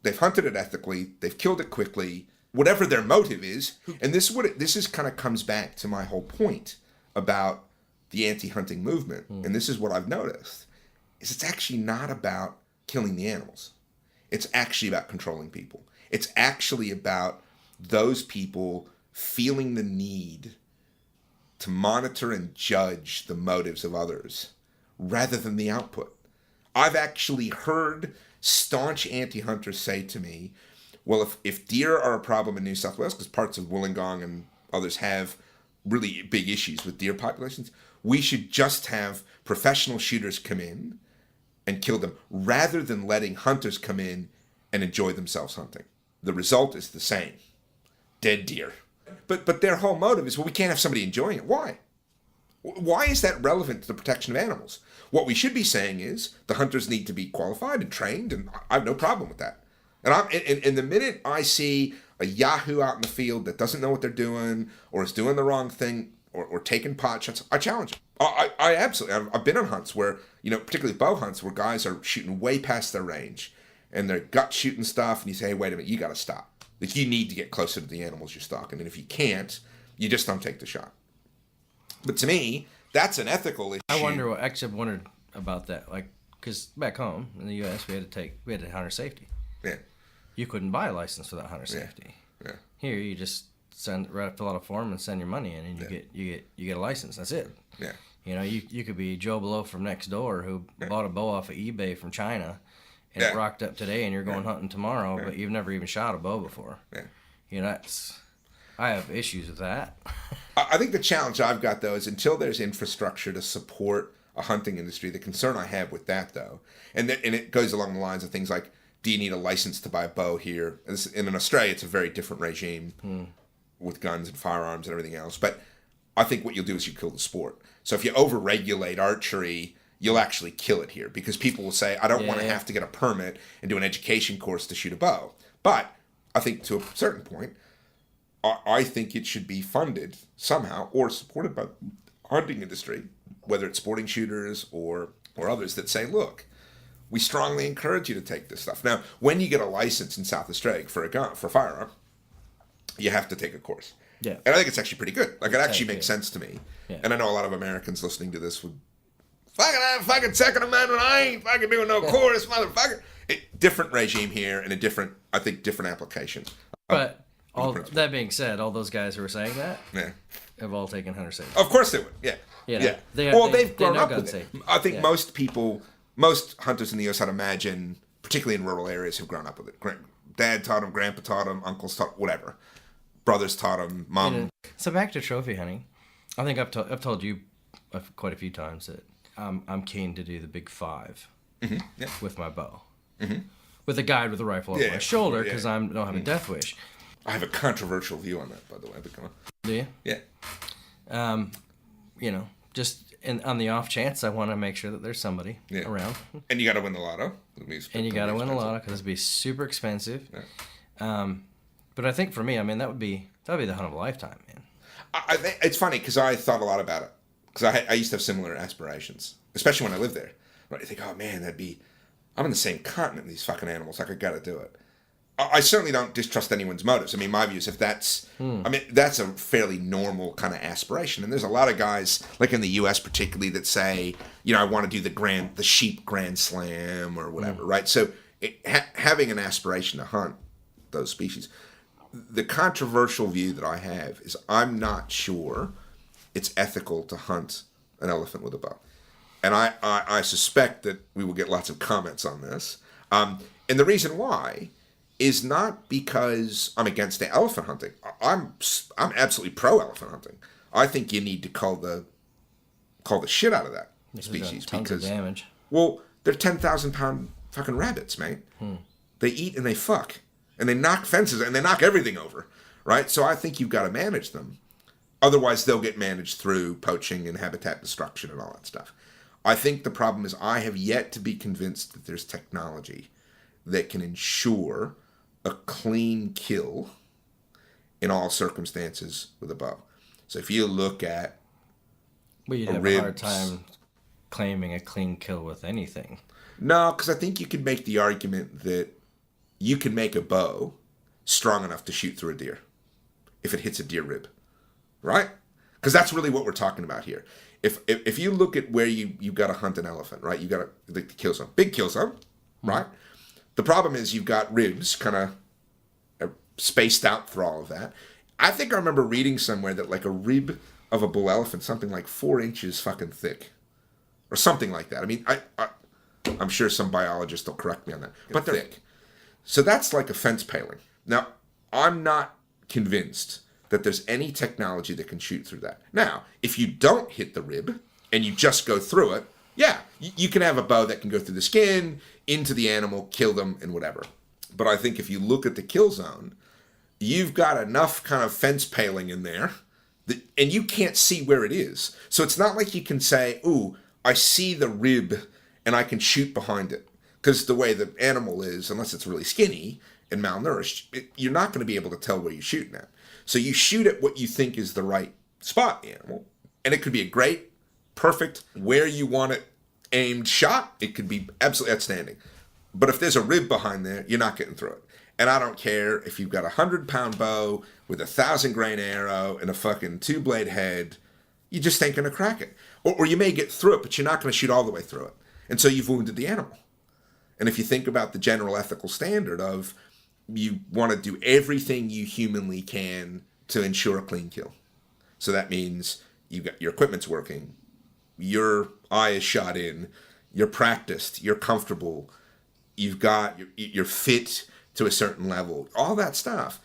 They've hunted it ethically. They've killed it quickly. Whatever their motive is, and this is kind of comes back to my whole point about the anti-hunting movement, and this is what I've noticed, is it's actually not about killing the animals. It's actually about controlling people. It's actually about those people feeling the need to monitor and judge the motives of others rather than the output. I've actually heard staunch anti-hunters say to me, well, if deer are a problem in New South Wales, because parts of Wollongong and others have really big issues with deer populations, we should just have professional shooters come in and kill them rather than letting hunters come in and enjoy themselves hunting. The result is the same. Dead deer. But their whole motive is, well, we can't have somebody enjoying it. Why? Why is that relevant to the protection of animals? What we should be saying is the hunters need to be qualified and trained, and I have no problem with that. And the minute I see a yahoo out in the field that doesn't know what they're doing or is doing the wrong thing or taking pot shots, I challenge them. I absolutely, I've been on hunts where, particularly bow hunts where guys are shooting way past their range and they're gut shooting stuff, and you say, hey, wait a minute, you got to stop. Like, you need to get closer to the animals you're stalking, and if you can't, you just don't take the shot. But to me, that's an ethical issue. I wondered about that, like, because back home in the U.S. we had to hunter safety. Yeah. You couldn't buy a license without hunter safety. Yeah. Here, you just fill out a form and send your money in, and you get a license. That's it. Yeah. You could be Joe Blow from next door who bought a bow off of eBay from China, and it rocked up today, and you're going hunting tomorrow, but you've never even shot a bow before. Yeah. I have issues with that. I think the challenge I've got, though, is until there's infrastructure to support a hunting industry, the concern I have with that, though, and it goes along the lines of things like, do you need a license to buy a bow here? And in Australia, it's a very different regime with guns and firearms and everything else. But I think what you'll do is you kill the sport. So if you over-regulate archery, you'll actually kill it here because people will say, I don't want to have to get a permit and do an education course to shoot a bow. But I think to a certain point, I think it should be funded somehow or supported by the hunting industry, whether it's sporting shooters or others that say, look, we strongly encourage you to take this stuff. Now, when you get a license in South Australia for a firearm, you have to take a course. Yeah. And I think it's actually pretty good. Like, it actually makes sense to me. Yeah. And I know a lot of Americans listening to this would, fucking Second Amendment, I ain't fucking doing no course, motherfucker. Different regime here and different application. But that being said, all those guys who were saying that have all taken hunter safety. Of course they would, yeah. They've grown up with it. I think most hunters in the U.S., I'd imagine, particularly in rural areas, have grown up with it. Dad taught them, grandpa taught them, uncles taught, whatever. Brothers taught them, mom. So back to trophy hunting. I think I've told you quite a few times that I'm keen to do the big 5 with my bow. Mm-hmm. With a guide with a rifle over my shoulder because I don't have a death wish. I have a controversial view on that, by the way. But come on. Do you? Yeah. Just on the off chance, I want to make sure that there's somebody around. And you got to win the lotto. And you got to win the lotto because it'd be super expensive. Yeah. But I think for me, I mean, that would be the hunt of a lifetime, man. I think it's funny because I thought a lot about it because I used to have similar aspirations, especially when I lived there. Right? I think, oh man, I'm in the same continent with these fucking animals. Like, I got to do it. I certainly don't distrust anyone's motives. I mean, my view is if that's a fairly normal kind of aspiration. And there's a lot of guys, like in the U.S. particularly, that say, I want to do the sheep Grand Slam or whatever, right? So having an aspiration to hunt those species. The controversial view that I have is I'm not sure it's ethical to hunt an elephant with a bow. And I suspect that we will get lots of comments on this. And the reason why is not because I'm against the elephant hunting. I'm absolutely pro elephant hunting. I think you need to call the shit out of that species tons of damage. Well, they're 10,000-pound fucking rabbits, mate. They eat and they fuck and they knock fences and they knock everything over, right? So I think you've got to manage them. Otherwise, they'll get managed through poaching and habitat destruction and all that stuff. I think the problem is I have yet to be convinced that there's technology that can ensure a clean kill in all circumstances with a bow. So if you look at you'd have a hard time claiming a clean kill with anything. No, because I think you could make the argument that you can make a bow strong enough to shoot through a deer if it hits a deer rib, right? Because that's really what we're talking about here. If you look at where you got to hunt an elephant, right? You got the kill zone, big kill zone, right? The problem is you've got ribs kind of spaced out through all of that. I think I remember reading somewhere that like a rib of a bull elephant, something like 4 inches fucking thick, or something like that. I mean, I'm sure some biologist will correct me on that, but they're thick. So that's like a fence paling. Now, I'm not convinced that there's any technology that can shoot through that. Now, if you don't hit the rib and you just go through it, yeah, you can have a bow that can go through the skin, into the animal, kill them, and whatever. But I think if you look at the kill zone, you've got enough kind of fence paling in there, and you can't see where it is. So it's not like you can say, ooh, I see the rib, and I can shoot behind it. Because the way the animal is, unless it's really skinny and malnourished, you're not going to be able to tell where you're shooting at. So you shoot at what you think is the right spot in the animal. And it could be a great, perfect, where you want it aimed shot. It could be absolutely outstanding. But if there's a rib behind there, you're not getting through it. And I don't care if you've got a 100-pound bow with a 1,000-grain arrow and a fucking 2-blade head, you just ain't going to crack it. Or you may get through it, but you're not going to shoot all the way through it. And so you've wounded the animal. And if you think about the general ethical standard of you want to do everything you humanly can to ensure a clean kill. So that means you got your equipment's working, your eye is shot in, you're practiced, you're comfortable, you're fit to a certain level, all that stuff.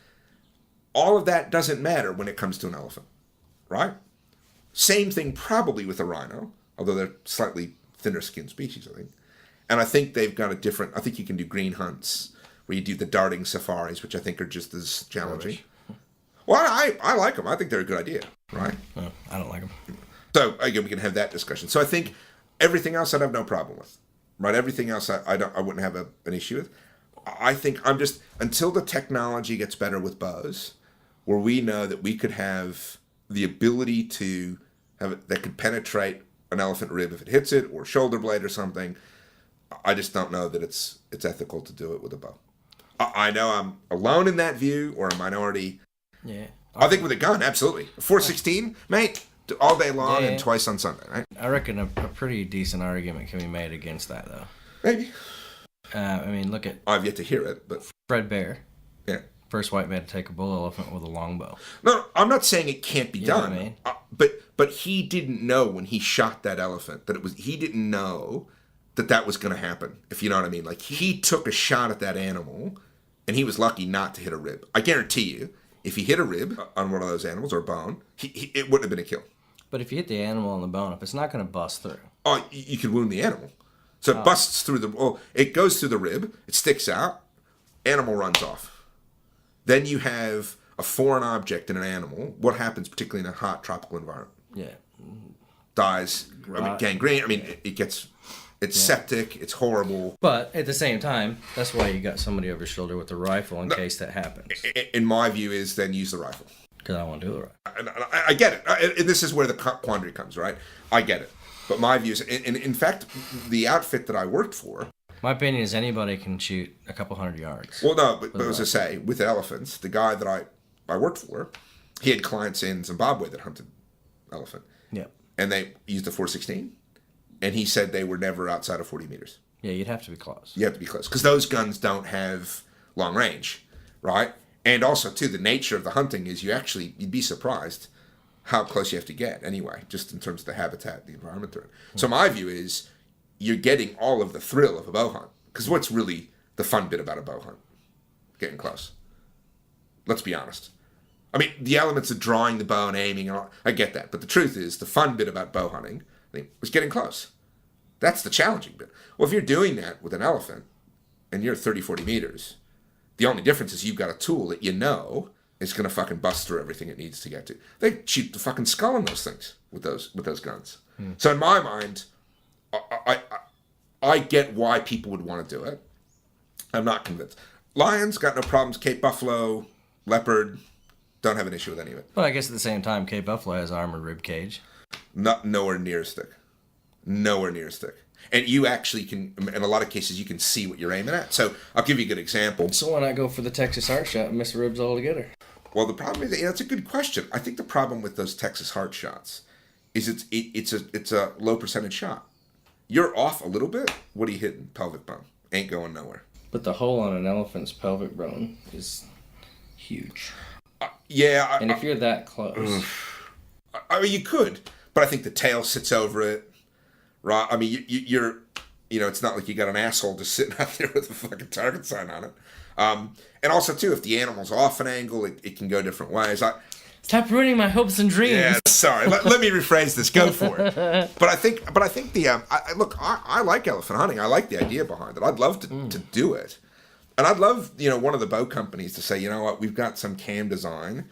all of that doesn't matter when it comes to an elephant, right? Same thing probably with a rhino, although they're slightly thinner skinned species, I think. And I think they've got a different, I think you can do green hunts where you do the darting safaris, which I think are just as challenging. Well, I like them. I think they're a good idea, right? No, I don't like them. So again, we can have that discussion. So I think everything else I'd have no problem with, right? Everything else I wouldn't have an issue with. I think I'm just, until the technology gets better with bows, where we know that we could have the ability to have it that could penetrate an elephant rib if it hits it, or shoulder blade or something. I just don't know that it's ethical to do it with a bow. I know I'm alone in that view, or a minority. Yeah. I think with a gun, absolutely. 416, mate, all day long and twice on Sunday, right? I reckon a pretty decent argument can be made against that, though. Maybe. I mean, look at... I've yet to hear it, but... Fred Bear. Yeah. First white man to take a bull elephant with a longbow. No, I'm not saying it can't be done. What I mean? But he didn't know when he shot that elephant that it was... He didn't know that was going to happen, if you know what I mean. Like, he took a shot at that animal, and he was lucky not to hit a rib. I guarantee you, if he hit a rib on one of those animals or a bone, it wouldn't have been a kill. But if you hit the animal on the bone, if it's not going to bust through. Oh, you could wound the animal. So it busts through it goes through the rib, it sticks out, animal runs off. Then you have a foreign object in an animal. What happens, particularly in a hot tropical environment? Yeah. Dies. I mean, gangrene. I mean, it's septic. It's horrible. But at the same time, that's why you got somebody over your shoulder with a rifle in case that happens. In my view, is then use the rifle. Because I want to do it right. I get it. And this is where the quandary comes, right? I get it. But my view is, in fact, the outfit that I worked for... My opinion is anybody can shoot a couple hundred yards. Well, no, but as I say, with elephants, the guy that I worked for, he had clients in Zimbabwe that hunted elephant. Yeah. And they used a 416, and he said they were never outside of 40 meters. Yeah, you'd have to be close. You have to be close. Because those guns don't have long range, right? And also, too, the nature of the hunting is you'd be surprised how close you have to get anyway, just in terms of the habitat, the environment they're in. So my view is you're getting all of the thrill of a bow hunt. Because what's really the fun bit about a bow hunt? Getting close. Let's be honest. I mean, the elements of drawing the bow and aiming, and all, I get that. But the truth is, the fun bit about bow hunting was getting close. That's the challenging bit. Well, if you're doing that with an elephant, and you're 30, 40 meters, the only difference is you've got a tool that you know is going to fucking bust through everything it needs to get to. They shoot the fucking skull on those things with those guns. So in my mind, I get why people would want to do it. I'm not convinced. Lions, got no problems. Cape buffalo, leopard, don't have an issue with any of it. But I guess at the same time, Cape buffalo has armored rib cage. Nowhere near as thick. Nowhere near as thick. And you actually can, in a lot of cases, you can see what you're aiming at. So I'll give you a good example. So why not go for the Texas heart shot and miss the ribs altogether? Well, the problem is, that's a good question. I think the problem with those Texas heart shots is it's a low percentage shot. You're off a little bit. What are you hitting? Pelvic bone. Ain't going nowhere. But the hole on an elephant's pelvic bone is huge. Yeah. And if you're that close. I mean, you could, but I think the tail sits over it. Right? I mean, you're it's not like you got an asshole just sitting out there with a fucking target sign on it. And also, too, if the animal's off an angle, it can go different ways. Stop ruining my hopes and dreams. Yeah, sorry. let me rephrase this. Go for it. But I think I like elephant hunting. I like the idea behind it. I'd love to do it. And I'd love, one of the bow companies to say, you know what, we've got some cam design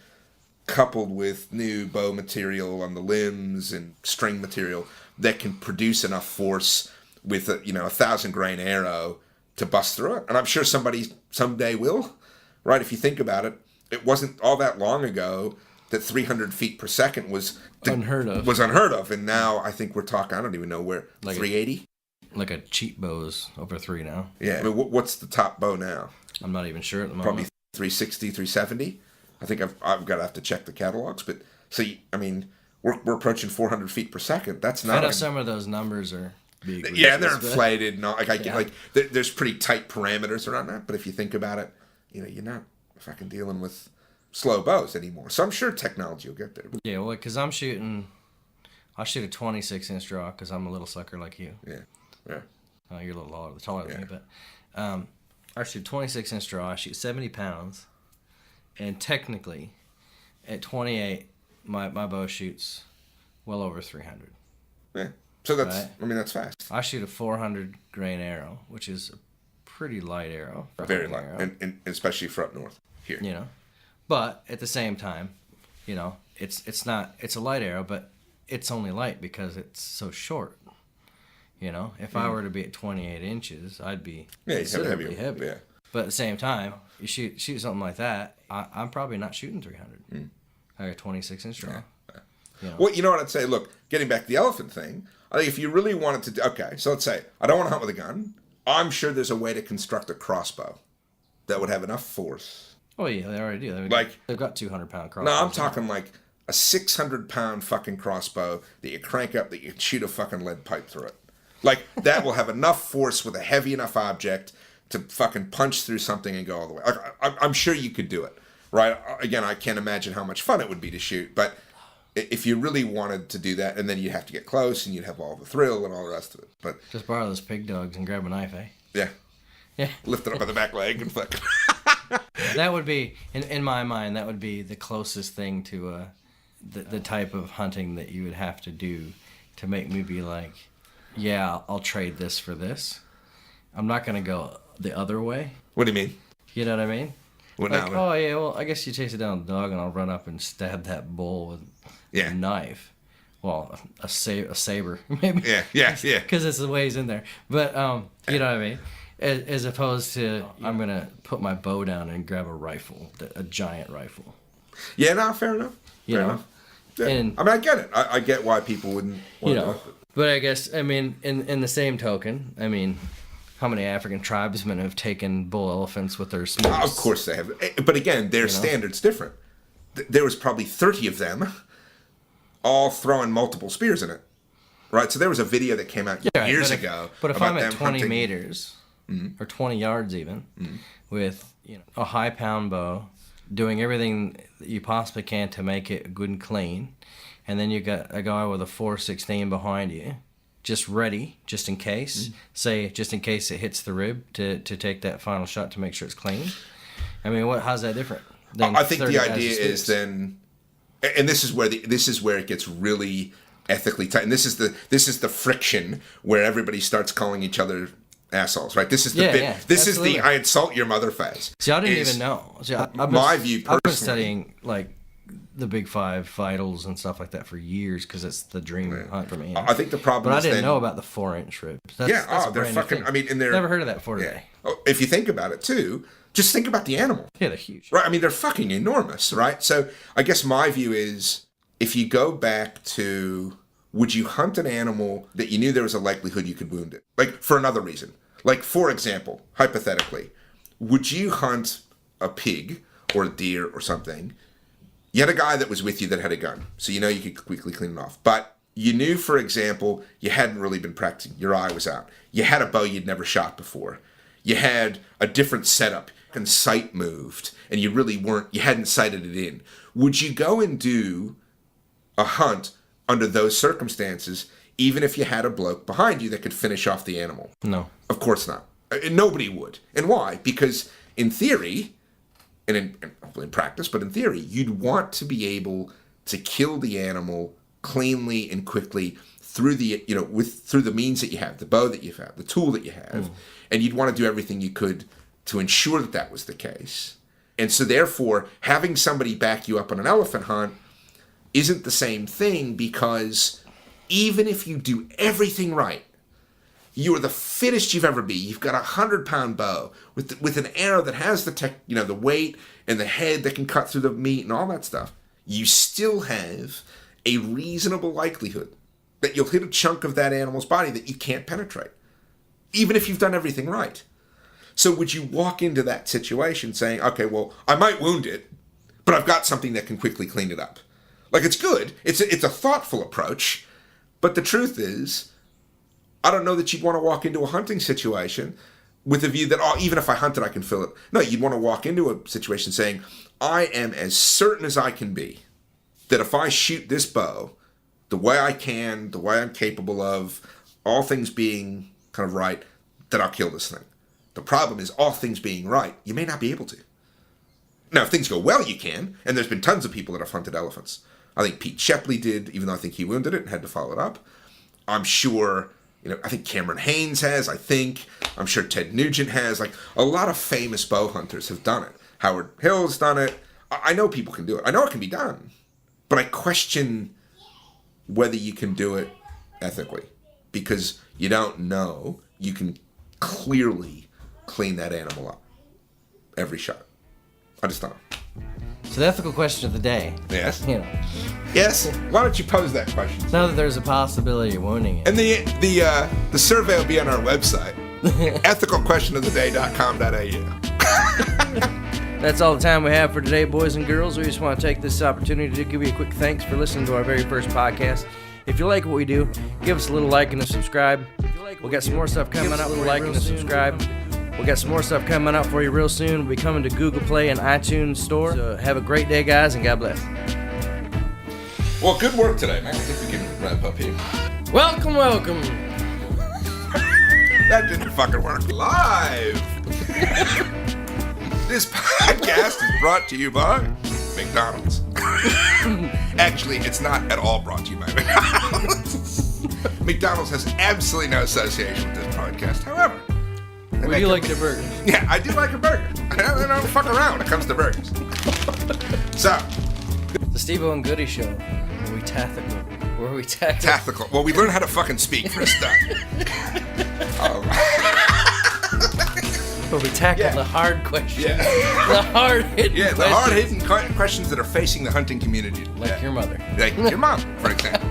coupled with new bow material on the limbs and string material that can produce enough force with a 1,000 grain arrow to bust through it. And I'm sure somebody someday will, right? If you think about it, it wasn't all that long ago that 300 feet per second was unheard of. And now I think we're talking, I don't even know where, like 380? Like a cheap bow is over 3 now. Yeah. I mean, what's the top bow now? I'm not even sure at the moment. Probably 360, 370. I think I've got to have to check the catalogs. But, I mean, we're approaching 400 feet per second. That's not... I know some of those numbers are big. Yeah, they're inflated. No, there's pretty tight parameters around that. But if you think about it, you're not fucking dealing with slow bows anymore. So I'm sure technology will get there. Yeah, well, because I'll shoot a 26-inch draw because I'm a little sucker like you. Yeah. You're a little taller than me, but I shoot 26-inch draw. I shoot 70 pounds, And technically, at 28, my bow shoots well over 300. Yeah. So that's, right? I mean, that's fast. I shoot a 400 grain arrow, which is a pretty light arrow. Very light, and especially for up north here. You know, but at the same time, you know, it's a light arrow, but it's only light because it's so short. You know, if I were to be at 28 inches, I'd be considerably heavier. Yeah. But at the same time, you shoot something like that, I'm probably not shooting 300. I got a 26-inch draw. Yeah. You know? Well, you know what I'd say? Look, getting back to the elephant thing, I think if you really wanted to... Okay, so let's say, I don't want to hunt with a gun. I'm sure there's a way to construct a crossbow that would have enough force. Oh, yeah, they already do. They've got 200-pound crossbows. No, I'm talking like a 600-pound fucking crossbow that you crank up that you can shoot a fucking lead pipe through it. Like, that will have enough force with a heavy enough object to fucking punch through something and go all the way. I'm sure you could do it, right? Again, I can't imagine how much fun it would be to shoot, but if you really wanted to do that, and then you'd have to get close, and you'd have all the thrill and all the rest of it. But just borrow those pig dogs and grab a knife, eh? Yeah. Lift it up by the back leg and fucking... That would be, in my mind, that would be the closest thing to the type of hunting that you would have to do to make me be like, yeah, I'll trade this for this. I'm not going to go the other way. What do you mean? You know what I mean? What like, oh, yeah, well, I guess you chase it down the dog and I'll run up and stab that bull with a knife. Well, a saber, maybe. Yeah. Because it's the way he's in there. But, you know what I mean? As opposed to, I'm going to put my bow down and grab a rifle, a giant rifle. Yeah, no, fair enough. Fair enough. Yeah. And, I mean, I get it. I get why people wouldn't want to do it. But I guess, I mean, in the same token, I mean, how many African tribesmen have taken bull elephants with their spears? Of course they have. But again, their standard's different. There was probably 30 of them all throwing multiple spears in it. Right? So there was a video that came out years ago. But if I'm at 20 meters, or 20 yards even, with a high pound bow, doing everything that you possibly can to make it good and clean, and then you got a guy with a .416 behind you, just ready, just in case. Say, just in case it hits the rib to take that final shot to make sure it's clean. I mean, how's that different? I think the idea is then, and this is where it gets really ethically tight. And this is the friction where everybody starts calling each other assholes, right? This is the This absolutely. Is the I insult your mother phase. See, I didn't even know. See, I've been studying like the Big Five vitals and stuff like that for years because it's the dream hunt for me. I think the problem, but I didn't know about the 4-inch ribs. That's they're fucking. I mean, and they're never heard of that before today. If you think about it too, just think about the animal. Yeah, they're huge. Right? I mean, they're fucking enormous, right? So I guess my view is, if you go back to, would you hunt an animal that you knew there was a likelihood you could wound it, like for another reason? Like, for example, hypothetically, would you hunt a pig or a deer or something? You had a guy that was with you that had a gun, so you know you could quickly clean it off. But you knew, for example, you hadn't really been practicing. Your eye was out. You had a bow you'd never shot before. You had a different setup, and sight moved, and you hadn't sighted it in. Would you go and do a hunt under those circumstances, even if you had a bloke behind you that could finish off the animal? No. Of course not. Nobody would. And why? Because in theory, and hopefully in practice, but in theory, you'd want to be able to kill the animal cleanly and quickly through the means that you have, the bow that you have, the tool that you have, and you'd want to do everything you could to ensure that that was the case. And so therefore, having somebody back you up on an elephant hunt isn't the same thing, because even if you do everything right, you are the fittest you've ever been. You've got a 100-pound bow with an arrow that has the weight and the head that can cut through the meat and all that stuff. You still have a reasonable likelihood that you'll hit a chunk of that animal's body that you can't penetrate, even if you've done everything right. So would you walk into that situation saying, okay, well, I might wound it, but I've got something that can quickly clean it up? Like, it's good. It's a thoughtful approach, but the truth is, I don't know that you'd want to walk into a hunting situation with the view that, even if I hunt it, I can fill it. No, you'd want to walk into a situation saying, I am as certain as I can be that if I shoot this bow the way I can, the way I'm capable of, all things being kind of right, that I'll kill this thing. The problem is, all things being right, you may not be able to. Now, if things go well, you can. And there's been tons of people that have hunted elephants. I think Pete Shepley did, even though I think he wounded it and had to follow it up. I'm sure, I think Cameron Haynes has, I'm sure Ted Nugent has. Like, a lot of famous bow hunters have done it. Howard Hill's done it. I know people can do it. I know it can be done. But I question whether you can do it ethically. Because you don't know. You can clearly clean that animal up every shot. I just don't know. So the ethical question of the day. Yes. Yes. Why don't you pose that question? Now that there's a possibility of wounding it. And the survey will be on our website. ethicalquestionoftheday.com.au. That's all the time we have for today, boys and girls. We just want to take this opportunity to give you a quick thanks for listening to our very first podcast. If you like what we do, give us a little like and a subscribe. We'll get some more stuff coming up. We'll get some more stuff coming up for you real soon. We'll be coming to Google Play and iTunes Store. So have a great day, guys, and God bless. Well, good work today, man. I think we can wrap up here. Welcome. That didn't fucking work. Live. This podcast is brought to you by McDonald's. Actually, it's not at all brought to you by McDonald's. McDonald's has absolutely no association with this podcast. However, do you like their burgers? Yeah, I do like a burger. I don't fuck around when it comes to burgers. So, the Steve-O and Goody Show. Where we tactical. Tactical. Well, we learn how to fucking speak for a start. Where we tackle the hard questions. Yeah. The hard-hitting questions. The hard-hitting questions that are facing the hunting community. Like your mother. Like your mom, for example.